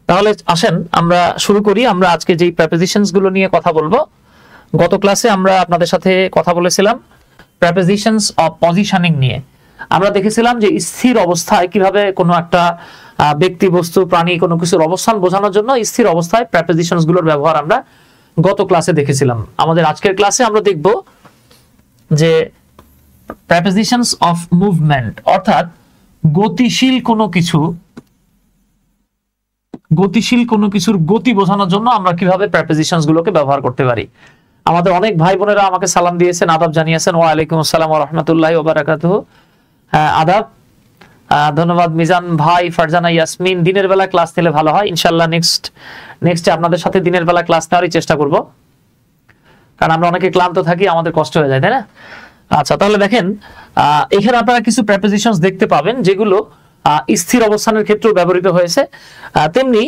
তাহলে আসেন আমরা শুরু করি। আমরা আজকে যেই প্রেপোজিশনস গুলো নিয়ে কথা বলবো, গত ক্লাসে আমরা আপনাদের সাথে কথা বলেছিলাম প্রেপোজিশনস অফ পজিশনিং নিয়ে। আমরা দেখেছিলাম যে স্থির অবস্থায় কিভাবে কোনো একটা ব্যক্তি, বস্তু, প্রাণী কোনো কিছুর অবস্থান বোঝানোর জন্য স্থির অবস্থায় প্রেপোজিশনস গুলোর ব্যবহার আমরা গত ক্লাসে দেখেছিলাম। আমাদের আজকের ক্লাসে আমরা দেখব যে প্রেপোজিশনস অফ মুভমেন্ট, অর্থাৎ গতিশীল কোনো কিছুর গতি বোঝানোর জন্য আমরা কিভাবে প্রেপোজিশনস গুলোকে ব্যবহার করতে পারি। আমাদের অনেক ভাই বোনেরা আমাকে সালাম দিয়েছেন, আদাব জানিয়েছেন। ওয়া আলাইকুম আসসালাম ওয়া রাহমাতুল্লাহি ওয়া বারাকাতুহু। আদাব, ধন্যবাদ মিজান ভাই, ফারজানা ইয়াসমিন। দিনের বেলা ক্লাস নিলে ভালো হয় ইনশাআল্লাহ। নেক্সটে আপনাদের সাথে দিনের বেলা ক্লাস নেওয়ারই চেষ্টা করব, কারণ আমরা অনেকে ক্লান্ত থাকি, আমাদের কষ্ট হয়ে যায়, তাই না? আচ্ছা, তাহলে দেখেন এখানে আপনারা কিছু প্রেপোজিশনস দেখতে পাবেন যেগুলো স্থির অবস্থানের ক্ষেত্রে ব্যবহৃত হয়েছে। তেমনি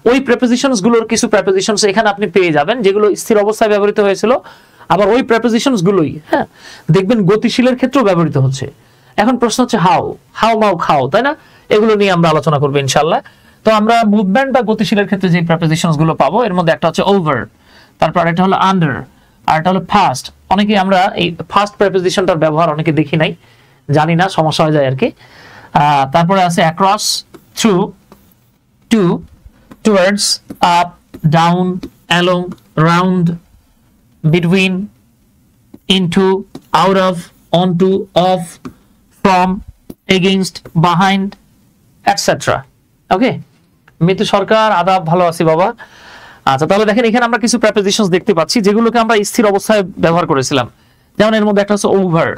ওই প্রেপোজিশনস গুলোর কিছু প্রেপোজিশনস এখানে আপনি পেয়ে যাবেন যেগুলো স্থির অবস্থায় ব্যবহৃত হয়েছিল। আবার ওই প্রেপোজিশনস গুলোই দেখবেন গতিশীলের ক্ষেত্রেও ব্যবহৃত হচ্ছে। এখন প্রশ্ন হচ্ছে হাউ মাউ খাও, তাই না? এগুলো নিয়ে আমরা আলোচনা করবো ইনশাআল্লাহ। তো আমরা মুভমেন্ট বা গতিশীলের ক্ষেত্রে যে প্রেপোজিশনস গুলো পাবো, এর মধ্যে একটা হচ্ছে ওভার, তারপর একটা হলো আন্ডার, আর একটা হলো ফাস্ট। অনেকে আমরা এই ফাস্ট প্রেপোজিশনটার ব্যবহার অনেকে দেখি নাই, জানি না, সমস্যা হয়ে যায় আর কি। তারপরে আছে across, through, to, towards, up, down, along, round, between, into, out of, onto, off, from, against, behind, etcetera. Okay, Mitu Sarkar, আদাব, ভালো আছি বাবা। আচ্ছা, তাহলে দেখেন এখানে আমরা কিছু প্রেপোজিশনস দেখতে পাচ্ছি যেগুলোকে আমরা স্থির অবস্থায় ব্যবহার করেছিলাম। যেমন এর মধ্যে একটা হচ্ছে ওভার,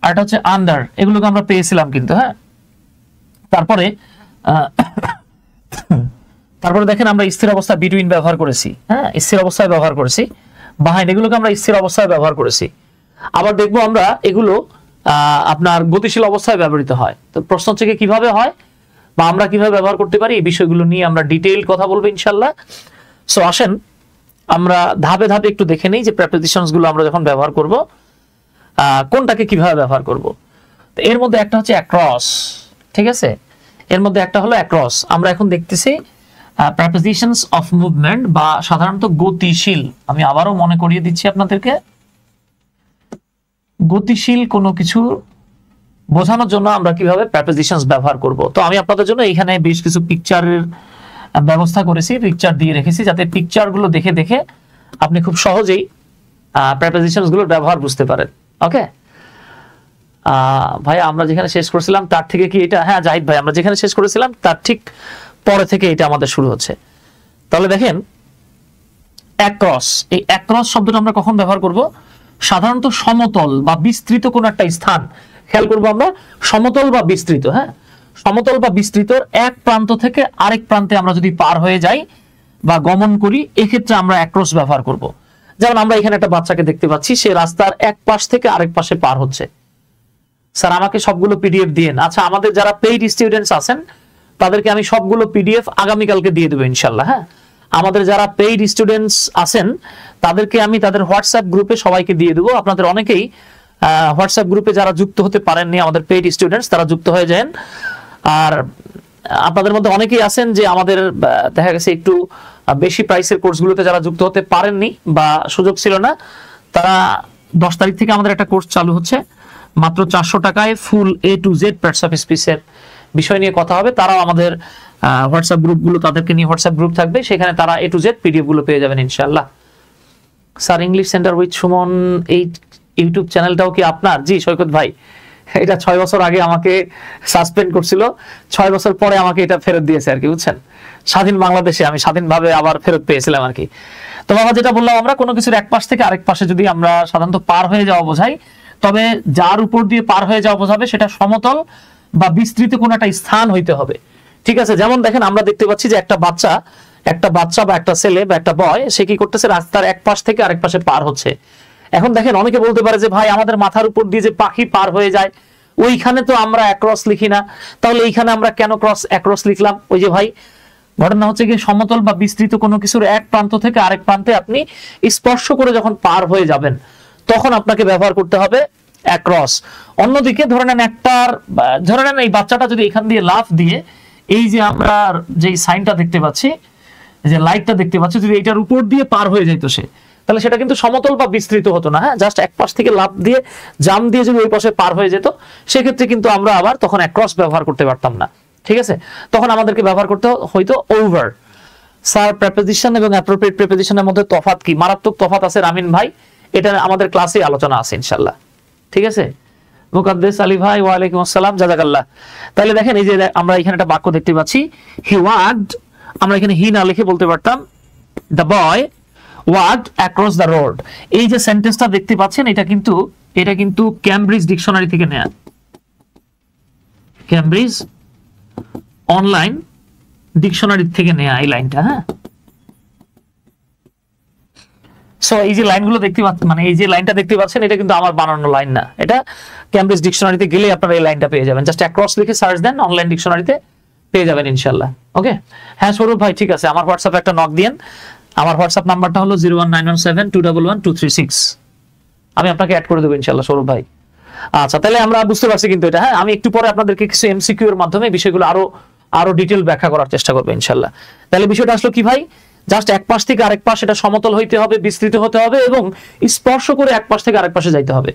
আর একটা হচ্ছে আন্ডার, এগুলোকে আমরা পেয়েছিলাম কিন্তু। তারপরে দেখেন আমরা স্থির অবস্থায় বিটুইন ব্যবহার করেছি, স্থির অবস্থায় ব্যবহার করেছি। বিহাইন্ড, এগুলোকে আমরা স্থির অবস্থায় ব্যবহার করেছি। আবার দেখবো আমরা এগুলো আপনার গতিশীল অবস্থায় ব্যবহৃত হয়। তো প্রশ্ন হচ্ছে কিভাবে হয় বা আমরা কিভাবে ব্যবহার করতে পারি, এই বিষয়গুলো নিয়ে আমরা ডিটেইল কথা বলবো ইনশাআল্লাহ। সো আসেন আমরা ধাপে ধাপে একটু দেখে নিই যে প্রেপোজিশনস গুলো আমরা যখন ব্যবহার করব কোনটাকে কিভাবে ব্যবহার করব। তো এর মধ্যে একটা হচ্ছে অ্যাক্রস, ঠিক আছে? এর মধ্যে একটা হলো অ্যাক্রস। আমরা এখন দেখতেছি প্রেপোজিশনস অফ মুভমেন্ট বা সাধারণত গতিশীল। আমি আবারও মনে করিয়ে দিচ্ছি আপনাদেরকে, গতিশীল কোনো কিছু বোঝানোর জন্য আমরা কিভাবে প্রেপোজিশনস ব্যবহার করব। তো আমি আপনাদের জন্য এখানে বেশ কিছু পিকচারের ব্যবস্থা করেছি, পিকচার দিয়ে রেখেছি যাতে পিকচার গুলো দেখে দেখে আপনি খুব সহজেই প্রেপোজিশনস গুলোর ব্যবহার বুঝতে পারেন। ওকে ভাই, আমরা যেখানে শেষ করেছিলাম তার থেকে কি এটা? হ্যাঁ জাহিদ ভাই, আমরা যেখানে শেষ করেছিলাম তার ঠিক পরে থেকে এটা আমাদের শুরু হচ্ছে। তাহলে দেখেন অ্যাক্রস, এই অ্যাক্রস শব্দটা আমরা কখন ব্যবহার করব? সাধারণত সমতল বা বিস্তৃত কোন একটা স্থান, খেয়াল করবো আমরা, সমতল বা বিস্তৃত, সমতল বা বিস্তৃতর এক প্রান্ত থেকে আরেক প্রান্তে আমরা যদি পার হয়ে যাই বা গমন করি, এক্ষেত্রে আমরা অ্যাক্রস ব্যবহার করব। যেমন আমরা এখানে একটা বাচ্চাকে দেখতে পাচ্ছি, সে রাস্তার এক পাশ থেকে আরেক পাশে পার হচ্ছে। স্যার আমাকে সবগুলো পিডিএফ দিয়েন। আচ্ছা, আমাদের যারা পেইড স্টুডেন্টস আছেন তাদেরকে আমি সবগুলো পিডিএফ আগামীকালকে দিয়ে দেবো ইনশাল্লাহ। আমাদের যারা পেইড স্টুডেন্টস আছেন তাদেরকে আমি তাদের হোয়াটসঅ্যাপ গ্রুপে সবাইকে দিয়ে দেবো। আপনাদের অনেকেই হোয়াটসঅ্যাপ গ্রুপে যারা যুক্ত হতে পারেননি, আমাদের পেইড স্টুডেন্টস, তারা যুক্ত হয়ে যান। আর আপনাদের মধ্যে অনেকেই আছেন যে আমাদের দেখা গেছে একটু বেশি প্রাইসের কোর্সগুলোতে যারা যুক্ত হতে পারেননি বা সুযোগ ছিল না, তারা 10 তারিখ থেকে আমাদের একটা কোর্স চালু হচ্ছে, মাত্র 400 টাকায় full A to Z parts of স্পিচের বিষয় নিয়ে কথা হবে। তারাও আমাদের হোয়াটসঅ্যাপ গ্রুপগুলো, তাদেরকে নিয়ে হোয়াটসঅ্যাপ গ্রুপ থাকবে, সেখানে তারা A to Z পিডিএফ গুলো পেয়ে যাবেন ইনশাআল্লাহ। Sir English centre with Suman, এই ইউটিউব চ্যানেলটাও কি আপনার? জি সৈকত ভাই, এটা 6 বছর আগে আমাকে সাসপেন্ড করছিল, 6 বছর পরে আমাকে এটা ফেরত দিয়েছে আর কি, বুঝছেন? স্বাধীন বাংলাদেশে আমি স্বাধীনভাবে আবার ফেরত পেয়েছিলাম আর কি। তো বাবা, যেটা বললাম, আমরা কোনো কিছুর এক পাশ থেকে আরেক পাশে যদি আমরা সাধারণত পার হয়ে যাওয়া বোঝাই, তবে যার উপর দিয়ে পার হয়ে যাওয়া বোঝাবে সেটা সমতল বা বিস্তৃত কোনো একটা স্থান হইতে হবে, ঠিক আছে? যেমন দেখেন আমরা দেখতে পাচ্ছি যে একটা বাচ্চা বা একটা ছেলে বা একটা বয়, সে কি করতেছে, রাস্তার এক পাশ থেকে আরেক পাশে পার হচ্ছে। এখন দেখেন অনেকে বলতে পারে যে ভাই, আমাদের মাথার উপর দিয়ে যে পাখি পার হয়ে যায় ওইখানে তো আমরা অ্যাক্রস লিখি না, তাহলে এইখানে আমরা কেন অ্যাক্রস লিখলাম? ওই যে ভাই, ঘটনা হচ্ছে কি, সমতল বা বিস্তৃত কোনো কিছুর এক প্রান্ত থেকে আরেক প্রান্তে আপনি স্পর্শ করে যখন পার হয়ে যাবেন তখন আপনাকে ব্যবহার করতে হবে অ্যাক্রস। অন্যদিকে ধরে নেন এই বাচ্চাটা যদি এখান দিয়ে লাফ দিয়ে এই যে আমরা যে সাইনটা দেখতে পাচ্ছি, যে লাইটটা দেখতে পাচ্ছি, যদি এটার উপর দিয়ে পার হয়ে যাইতো সে, তাহলে সেটা কিন্তু সমতল বা বিস্তৃত হতো না। হ্যাঁ, জাস্ট এক পাশ থেকে লাফ দিয়ে জাম দিয়ে যদি ওই পাশে পার হয়ে যেত, সেক্ষেত্রে কিন্তু আমরা আবার তখন অ্যাক্রস ব্যবহার করতে পারতাম না। ঠিক আছে, তখন আমাদেরকে ব্যবহার করতে হয়তো ওভার। স্যার, প্রেপোজিশন এবং অ্যাপ্রোপ্রিয়েট প্রেপোজিশনের মধ্যে তফাৎ কি? মারাত্মক তফাৎ আছে রামিন ভাই, এটা আমাদের ক্লাসে আলোচনা আছে ইনশাআল্লাহ। ঠিক আছে, মুকাদ্দেস আলী ভাই, ওয়ালাইকুম আসসালাম, জাযাকাল্লাহ। তাহলে দেখেন, এই যে আমরা এখানে একটা বাক্য দেখতে পাচ্ছি, হি ওয়াকড, আমরা এখানে হি না লিখে বলতে পারতাম the boy walked across the road. এই যে সেন্টেন্সটা দেখতে পাচ্ছেন, এটা কিন্তু ক্যামব্রিজ ডিকশনারি থেকে নেয়া, ক্যামব্রিজ অনলাইন ডিকশনারি থেকে নেয়া এই লাইনটা। হ্যাঁ, সো এই যে লাইনগুলো দেখতে পাচ্ছেন, মানে এই যে লাইনটা দেখতে পাচ্ছেন, এটা কিন্তু আমার বানানো লাইন না, এটা ক্যামব্রিজ ডিকশনারিতে গেলে আপনারা এই লাইনটা পেয়ে যাবেন। জাস্ট অ্যাক্রস লিখে সার্চ দেন, অনলাইন ডিকশনারিতে পেয়ে যাবেন ইনশাআল্লাহ। ওকে, হ্যাঁ সৌরভ ভাই, ঠিক আছে, আমার হোয়াটসঅ্যাপে একটা নক দিয়েন। আমার হোয়াটসঅ্যাপ নাম্বারটা হলো 01917211236। আমি আপনাকে অ্যাড করে দেবো ইনশাআল্লাহ সৌরভ ভাই। আচ্ছা, তাহলে আমরা বুঝতে পারছি কিন্তু এটা। হ্যাঁ, আমি একটু পরে আপনাদেরকে কিছু এমসিকিউ এর মাধ্যমে বিষয়গুলো আরো ডিটেইল ব্যাখ্যা করার চেষ্টা করবো ইনশাআল্লাহ। তাহলে বিষয়টা আসলো কি ভাই, জাস্ট এক পাশ থেকে আরেক পাশ এটা সমতল হইতে হবে, বিস্তৃত হতে হবে এবং স্পর্শ করে এক পাশ থেকে আরেক পাশে যাইতে হবে।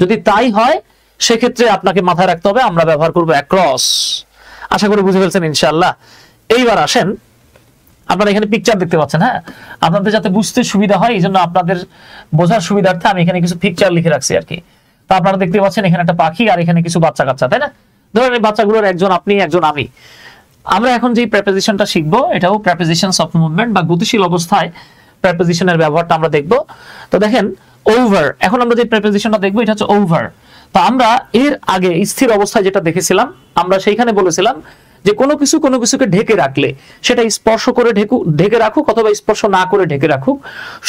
যদি তাই হয়, সেক্ষেত্রে আপনাকে মাথায় রাখতে হবে আমরা ব্যবহার করবো অ্যাক্রস। আশা করি বুঝে ফেলছেন ইনশাআল্লাহ। এইবার আসেন, আপনারা এখানে পিকচার দেখতে পাচ্ছেন। হ্যাঁ, আপনাদের যাতে বুঝতে সুবিধা হয়, এই জন্য আপনাদের বোঝার সুবিধার্থে আমি এখানে কিছু পিকচার লিখে রাখছি আর কি। তা আপনারা দেখতে পাচ্ছেন এখানে একটা পাখি আর এখানে কিছু বাচ্চা কাচ্চা, তাই না? ধরেন এই বাচ্চাগুলোর একজন আপনি, একজন আমি। আমরা এখন যে প্রেপোজিশনটা শিখবো, এটাও প্রেপোজিশনস অফ মুভমেন্ট বা গতিশীল অবস্থায় প্রেপোজিশনের ব্যবহারটা আমরা দেখবো। তো দেখেন ওভার, এখন আমরা যে প্রেপোজিশনটা দেখবো এটা হচ্ছে ওভার। তো আমরা এর আগে স্থির অবস্থায় যেটা দেখেছিলাম, আমরা সেইখানে বলেছিলাম যে কোনো কিছুকে ঢেকে রাখলে সেটা স্পর্শ করে ঢেকে রাখুক অথবা স্পর্শ না করে ঢেকে রাখুক,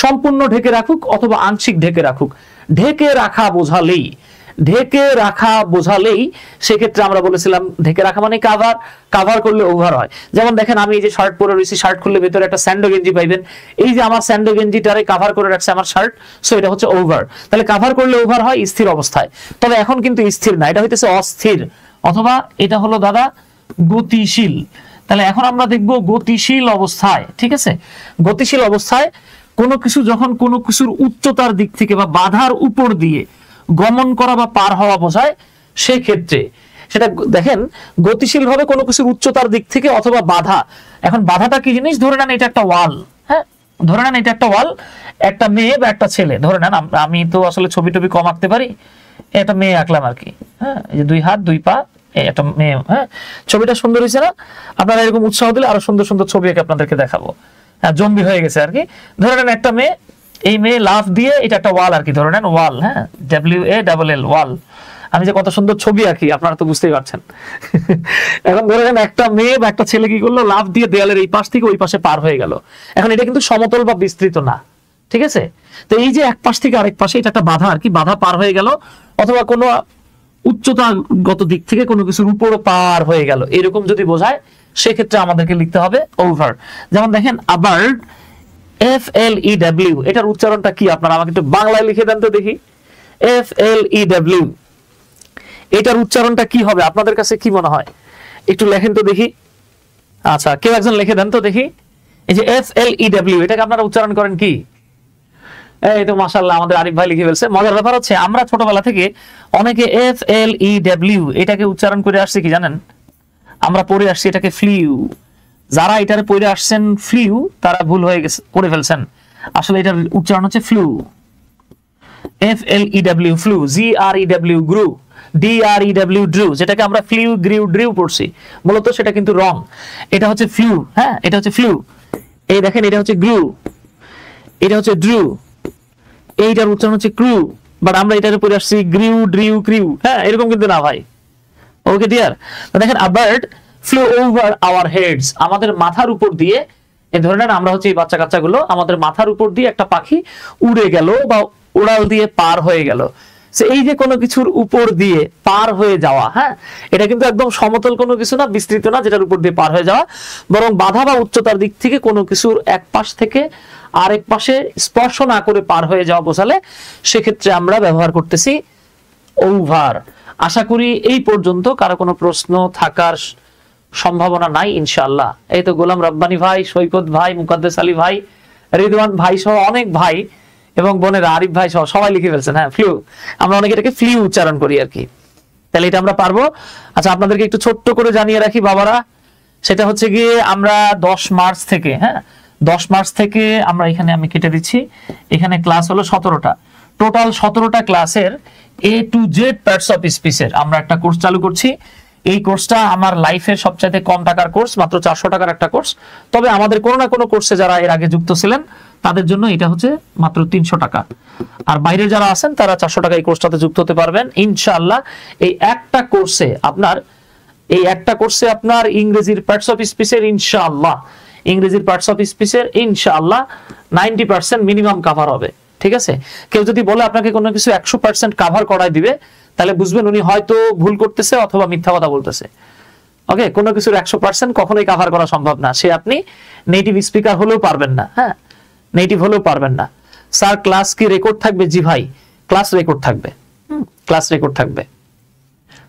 সম্পূর্ণ ঢেকে রাখুক অথবা আংশিক ঢেকে রাখুক, ঢেকে রাখা বোঝালেই সেক্ষেত্রে আমরা বলেছিলাম ঢেকে রাখা মানে কাভার করলে ওভার হয়। যেমন দেখেন, আমি এই যে শার্ট পরে রয়েছি, শার্ট খুললে ভেতরে একটা স্যান্ডো গেঞ্জি পাইবেন। এই যে আমার স্যান্ডো গেঞ্জিটারে কাভার করে রাখছে আমার শার্ট, সো এটা হচ্ছে ওভার। তাহলে কাভার করলে ওভার হয় স্থির অবস্থায়। তবে এখন কিন্তু স্থির না, এটা হইতেছে অস্থির, অথবা এটা হলো দাদা গতিশীল। তাহলে এখন আমরা দেখব গতিশীল অবস্থায়। ঠিক আছে, গতিশীল অবস্থায় কোনো কিছু যখন কোনো কিছুর উচ্চতার দিক থেকে বা বাধার উপর দিয়ে গমন করা বা পার হওয়া বোঝায়, সেক্ষেত্রে সেটা দেখেন গতিশীল ভাবে কোনো কিছুর উচ্চতার দিক থেকে অথবা বাধা। এখন বাধাটা কি জিনিস? ধরে নেন এটা একটা ওয়াল। হ্যাঁ, ধরে নেন এটা একটা ওয়াল, একটা মেয়ে বা একটা ছেলে। ধরে নেন আমি তো আসলে ছবি টবি কম আঁকতে পারি, একটা মেয়ে আঁকলাম আর কি। হ্যাঁ, এই যে 2 হাত 2 পা, একটা মেয়ে। হ্যাঁ, ছবিটা সুন্দর হয়েছে না? আপনারা এরকম উৎসাহ দিলে আরো সুন্দর সুন্দর ছবি এঁকে আপনাদেরকে দেখাবো। হ্যাঁ, জম্বি হয়ে গেছে আর কি। ধরে নেন একটা মেয়ে, এই মেয়ে লাফ দিয়ে, এটা একটা ওয়াল আর কি, ধরে নেন ওয়াল। হ্যাঁ, WALL ওয়াল। আমি যে কত সুন্দর ছবি আঁকি আপনারা তো বুঝতেই পারছেন। এখন ধরে নেন একটা মেয়ে বা একটা ছেলে কি করলো, লাফ দিয়ে দেয়ালের এই পাশ থেকে ওই পাশে পার হয়ে গেল। এখন এটা কিন্তু সমতল বা বিস্তৃত না। ঠিক আছে, তো এই যে এক পাশ থেকে আরেক পাশে, এটা একটা বাধা আর কি, বাধা পার হয়ে গেল অথবা কোনো উচ্চতাগত দিক থেকে কোনো কিছুর উপর পার হয়ে গেল, এরকম যদি বোঝায়, সেক্ষেত্রে আমাদেরকে লিখতে হবে ওভার। যেমন দেখেন আবার্ড, FLEW, এটার উচ্চারণটা কি আপনারা আমাকে একটু বাংলায় লিখে দেন তো দেখি। FLEW, এটার উচ্চারণটা কি হবে আপনাদের কাছে কি মনে হয়? একটু লেখেন তো দেখি। আচ্ছা, কেউ একজন লিখে দেন তো দেখি। এই যে FLEW, এটাকে আপনারা উচ্চারণ করেন কি? এই তো মাশাআল্লাহ, আমাদের আরিফ ভাই লিখে ফেলছে। মজার ব্যাপার হচ্ছে আমরা ছোটবেলা থেকে অনেকে FLEW এটাকে উচ্চারণ করে আসছি কি জানেন? আমরা পড়ে আসছি এটাকে ফ্লিউ। যারা এটারে পড়ে আসছেন ফ্লিউ, তারা ভুল হয়ে গেছে, করে ফেলছেন। আসলে এটার উচ্চারণ হচ্ছে flu. FLEW flu, GREW grew, DREW ড্রু, যেটাকে আমরা ফ্লিউ গ্রিউ ড্রিউ পড়ছি, মূলত সেটা কিন্তু রং। এটা হচ্ছে ফ্লু। হ্যাঁ, এটা হচ্ছে ফ্লু। এই দেখেন, এটা হচ্ছে গ্রু, এটা হচ্ছে ড্রু, এইটার উচ্চারণ হচ্ছে ক্রু, বাট আমরা এটারে পড়ে আসছি গ্রিউ ড্রিউ ক্রিউ। হ্যাঁ, এরকম কিন্তু না ভাই। ওকে ডিয়ার, দেখেন a bird flu over our heads, আমাদের মাথার উপর দিয়ে, এই ধরনের আমরা হচ্ছে এই বাচ্চা কাচ্চাগুলো, আমাদের মাথার উপর দিয়ে একটা পাখি উড়ে গেল বা উড়াল দিয়ে পার হয়ে গেল। এই যে কোনো কিছুর উপর দিয়ে পার হয়ে যাওয়া, হ্যাঁ, এটা কিন্তু একদম সমতল কোনো কিছু না, বিস্তৃত না, যেটার উপর দিয়ে পার হয়ে যাওয়া, বরং বাধা বা উচ্চতার দিক থেকে কোনো কিছুর এক পাশ থেকে আরেক পাশে স্পর্শ না করে পার হয়ে যাওয়া বোঝালে সেক্ষেত্রে আমরা ব্যবহার করতেছি ওভার। আশা করি এই পর্যন্ত কারো কোনো প্রশ্ন থাকার সম্ভাবনা নাই ইনশাআল্লাহ। এই তো গোলাম রব্বানী ভাই, সৈকত ভাই, মুকাদ্দেস আলী ভাই, রিদওয়ান ভাই সহ অনেক ভাই এবং বোনেরা, আরিফ ভাই সহ সবাই লিখে ফেলছেন। হ্যাঁ, ফ্লু, আমরা অনেকে এটাকে ফ্লু উচ্চারণ করি আর কি। তাহলে এটা আমরা পারবো। আচ্ছা, আপনাদেরকে একটু ছোট্ট করে জানিয়ে রাখি বাবারা, সেটা হচ্ছে গিয়ে আমরা 10 মার্চ থেকে, হ্যাঁ 10 মার্চ থেকে আমরা এখানে, আমি কেটে দিচ্ছি, এখানে ক্লাস হলো 17টা, টোটাল 17টা ক্লাসের A to Z parts of স্পিচের আমরা একটা কোর্স চালু করছি। এই কোর্সটা আমার লাইফের সবচাইতে কম টাকার কোর্স, মাত্র 400 টাকার একটা কোর্স। তবে আমাদের কোনো না কোনো কোর্সে যারা এর আগে যুক্ত ছিলেন তাদের জন্য এটা হচ্ছে মাত্র 300 টাকা। আর বাইরে যারা আছেন তারা 400 টাকা এই কোর্সটাতে যুক্ত হতে পারবেন ইনশাআল্লাহ। এই একটা কোর্সে আপনার ইংরেজির পার্টস অফ স্পিচের ইনশাআল্লাহ, ইংরেজির পার্টস অফ স্পিচের ইনশাআল্লাহ 90% মিনিমাম কভার হবে। ঠিক আছে? কেউ যদি বলে আপনাকে কোনো কিছু 100% কভার করাই দিবে, তাহলে বুঝবেন উনি হয়তো ভুল করতেছে অথবা মিথ্যা কথা বলতেছে। ওকে, কোনো কিছুর 100% কখনোই কভার করা সম্ভব না। সে আপনি নেটিভ স্পিকার হলেও পারবেন না, হ্যাঁ নেটিভ হলেও পারবেন না। স্যার ক্লাস কি রেকর্ড থাকবে? জি ভাই, ক্লাস রেকর্ড থাকবে, ক্লাস রেকর্ড থাকবে।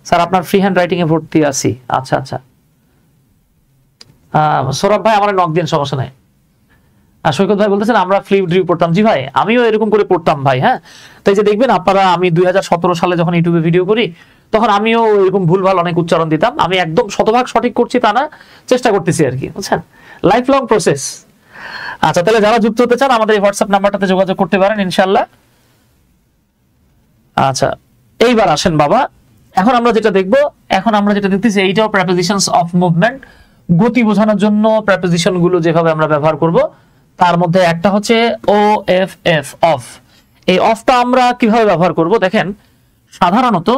স্যার আপনার ফ্রি হ্যান্ড রাইটিং এ ভর্তি আছি। আচ্ছা আচ্ছা, সৌরভ ভাই আমার নক দিন, সমস্যা নাই। সৈকত ভাই বলতেছেন আমরা ফ্লিপ রিভিউ পড়তাম। জি ভাই, আমিও এরকম করে পড়তাম ভাই। হ্যাঁ, তাই যে দেখবেন আপনারা, আমি 2017 সালে যখন ইউটিউবে ভিডিও করি তখন আমিও এরকম ভুলভাল অনেক উচ্চারণ দিতাম। আমি একদম শতভাগ সঠিক করছি তা না, চেষ্টা করতেছি আর কি, বুঝছেন, লাইফ লং প্রসেস। আচ্ছা, তাহলে যারা যুক্ত হতে চান আমাদের এই হোয়াটসঅ্যাপ নাম্বারটাতে যোগাযোগ করতে পারেন ইনশাআল্লাহ। আচ্ছা, এইবার আসেন বাবা, এখন আমরা যেটা দেখবো, এখন আমরা যেটা দেখতেছি এইটাও প্রেপোজিশনস অফ মুভমেন্ট, গতি বোঝানোর জন্য প্রেপোজিশন গুলো যেভাবে আমরা ব্যবহার করব তার মধ্যে একটা হচ্ছে ও এফ এফ, অফ। এই অফটা আমরা কিভাবে ব্যবহার করব দেখেন, সাধারণত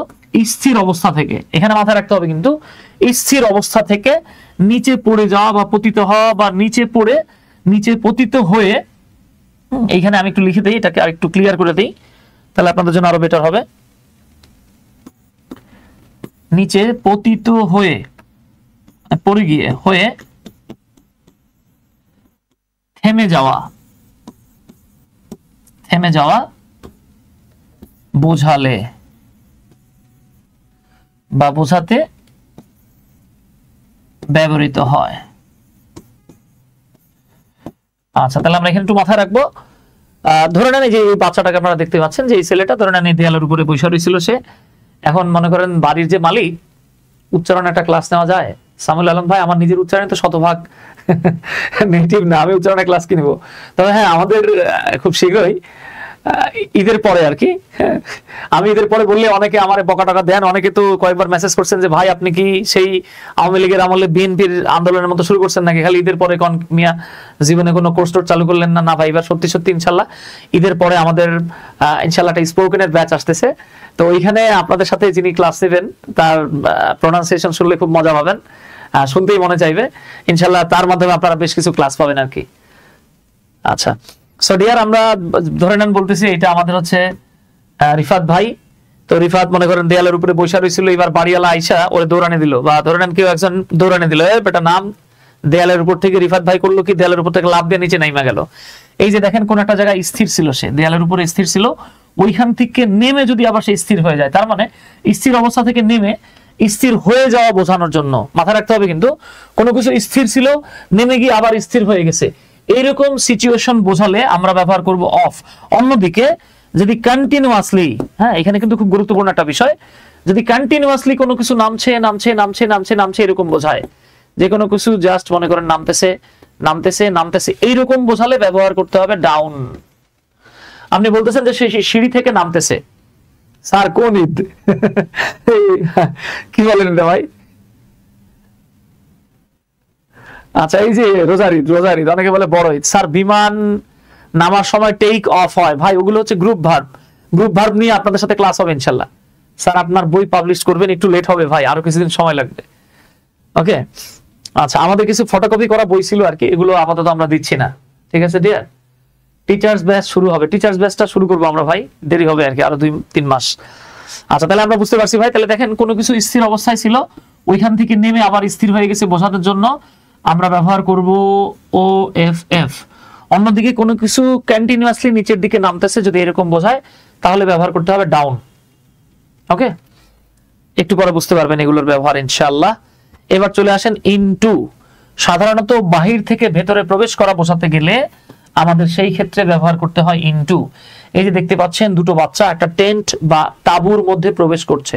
স্থির অবস্থা থেকে, এখানে মাথায় রাখতে হবে কিন্তু, স্থির অবস্থা থেকে নিচে পড়ে যাওয়া বা পতিত হওয়া বা নিচে পড়ে নিচে পতিত হয়ে, এইখানে আমি একটু লিখে দিই, এটাকে আর একটু ক্লিয়ার করে দিই, তাহলে আপনাদের জন্য আরো বেটার হবে। নিচে পতিত হয়ে, পড়ে গিয়ে, হয়ে থেমে যাওয়া, থেমে যাওয়া বোঝালে বা বোঝাতে ব্যবহৃত হয়। আচ্ছা, তাহলে আমরা এখানে একটু মাথায় রাখবো। ধরে নেন যে এই বাচ্চাটাকে আপনারা দেখতে পাচ্ছেন, যে এই ছেলেটা ধরে নেন এই দেয়ালের উপরে বসে রয়েছিল, সে এখন মনে করেন বাড়ির যে মালিক, উচ্চারণ একটা ক্লাস নেওয়া যায়। সামুল আলম ভাই, আমার নিজের উচ্চারণ তো শতভাগ নেটিভ না, আমি উচ্চারণের ক্লাস কি নেবো? তবে হ্যাঁ, আমাদের খুব শীঘ্রই ঈদের পরে আর কি, আমি ঈদের পরে বললে অনেকে আমার বকা টাকা দেন, অনেকে তো কয়েকবার মেসেজ করছেন যে ভাই আপনি কি সেই আওয়ামী লীগের আমলে বিএনপির আন্দোলনের মতো শুরু করছেন নাকি, খালি ঈদের পরে কোন মিয়া জীবনে কোনো কোর্স টোর্স চালু করলেন না? না ভাই, এবার সত্যি সত্যি ইনশাল্লাহ ঈদের পরে আমাদের ইনশাল্লাহ একটা স্পোকেনের ব্যাচ আসতেছে। তো ওইখানে আপনাদের সাথে যিনি ক্লাস নেবেন তার প্রোনাউন্সিয়েশন শুনলে খুব মজা পাবেন, শুনতেই মনে চাইবে ইনশাল্লাহ। তার মাধ্যমে আপনারা বেশ কিছু ক্লাস পাবেন আর কি। আচ্ছা, সো ডিয়ার, আমরা ধরে নেন বলতেছি এটা আমাদের হচ্ছে রিফাত ভাই। তো রিফাত মনে করেন দেয়ালের উপরে বসে রয়েছিল, এবার বাড়িওয়ালা আইসা ওরে দৌড়ানি দিল, বা ধরে নেন কেউ একজন দৌড়ানি দিল, বেটা নাম। দেয়ালের উপর থেকে রিফাত ভাই করলো কি, দেয়ালের উপর থেকে লাফ দিয়ে নিচে নাইমা গেল। এই যে দেখেন, কোন একটা জায়গায় স্থির ছিল, সে দেয়ালের উপরে স্থির ছিল, ওইখান থেকে নেমে যদি আবার সে স্থির হয়ে যায়, তার মানে স্থির অবস্থা থেকে নেমে স্থির হয়ে যাওয়া বোঝানোর জন্য মাথায় রাখতে হবে কিন্তু, কোনো কিছু স্থির ছিল, নেমে গিয়ে আবার স্থির হয়ে গেছে, এইরকম সিচুয়েশন বোঝালে আমরা ব্যবহার করব অফ। অন্যদিকে যদি কন্টিনিউয়াসলি, হ্যাঁ এখানে কিন্তু খুব গুরুত্বপূর্ণ একটা বিষয়, যদি কন্টিনিউয়াসলি কোনো কিছু নামছে নামছে নামছে নামছে নামছে এরকম বোঝায়, যে কোনো কিছু জাস্ট মনে করেন নামতেছে নামতেছে নামতেছে, এইরকম বোঝালে ব্যবহার করতে হবে ডাউন। আপনি বলতেছেন যে সে সিঁড়ি থেকে নামতেছে, স্যার কোন ঈদ? কি বলেন এটা ভাই? আচ্ছা, এই যে রোজার ঈদ, রোজার ঈদ অনেকে বলে বড় ঈদ। স্যার বিমান নামার সময় টেক অফ হয় ভাই, ওগুলো হচ্ছে গ্রুপ ভার্ব। গ্রুপ ভার্ব নিয়ে আপনাদের সাথে ক্লাস হবে ইনশাল্লাহ। স্যার আপনার বই পাবলিশ করবেন, একটু লেট হবে ভাই, আরো কিছুদিন সময় লাগবে। ওকে, আচ্ছা, আমাদের কিছু ফটোকপি করা বই ছিল আর কি, এগুলো আপাতত আমরা দিচ্ছি না। ঠিক আছে ডিয়ার, টিচার্স ব্যাচ শুরু হবে, টিচার্স ব্যাচটা শুরু করবো আমরা ভাই, দেরি হবে আর কি, আরো 2-3 মাস। আচ্ছা, তাহলে আমরা বুঝতে পারছি ভাই। তাহলে দেখেন, কোনো কিছু স্থির অবস্থায় ছিল, ওইখান থেকে নেমে আবার স্থির হয়ে গেছে বোঝানোর জন্য আমরা ব্যবহার করব ও এফ এফ। অন্যদিকে কোনো কিছু কন্টিনিউয়াসলি নিচের দিকে নামতেছে, যদি এরকম বোঝায় তাহলে ব্যবহার করতে হবে ডাউন। ওকে, একটু পরে বুঝতে পারবেন এগুলোর ব্যবহার ইনশাআল্লাহ। এবার চলে আসেন ইনটু। সাধারণত বাহির থেকে ভেতরে প্রবেশ করা বোঝাতে গেলে আমাদের সেই ক্ষেত্রে ব্যবহার করতে হয় ইনটু। এই যে দেখতে পাচ্ছেন দুটো বাচ্চা একটা টেন্ট বা তাঁবুর মধ্যে প্রবেশ করছে।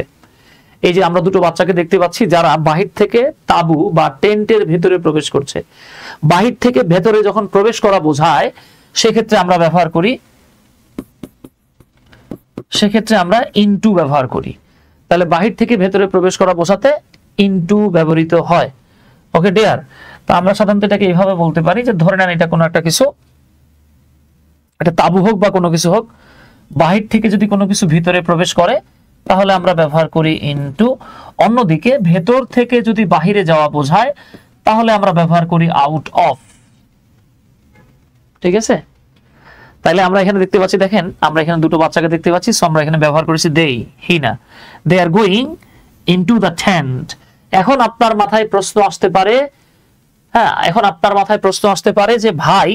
এই যে আমরা দুটো বাচ্চাকে দেখতে পাচ্ছি যারা বাহির থেকে তাঁবু বা টেন্টের ভেতরে প্রবেশ করছে। বাহির থেকে ভেতরে যখন প্রবেশ করা বোঝায় সেক্ষেত্রে আমরা ব্যবহার করি, সেক্ষেত্রে আমরা ইনটু ব্যবহার করি। তাহলে বাহির থেকে ভেতরে প্রবেশ করা বোঝাতে ইনটু ব্যবহৃত হয়। ওকে ডিয়ার, তো আমরা সাধারণত এটাকে এইভাবে বলতে পারি যে ধরে নেন এটা কোনো একটা কিছু, এটা তাঁবু হোক বা কোনো কিছু হোক, বাহির থেকে যদি কোনো কিছু ভিতরে প্রবেশ করে তাহলে আমরা ব্যবহার করি ইনটু। অন্যদিকে ভেতর থেকে যদি বাহিরে যাওয়া বোঝায় তাহলে আমরা ব্যবহার করি আউট অফ। ঠিক আছে, তাইলে আমরা এখানে দেখতে পাচ্ছি, দেখেন আমরা এখানে দুটো বাচ্চাকে দেখতে পাচ্ছি, সো আমরা এখানে ব্যবহার করেছি দেই, হি না, they are going into the tent. এখন আপনার মাথায় প্রশ্ন আসতে পারে, হ্যাঁ এখন আপনার মাথায় প্রশ্ন আসতে পারে যে ভাই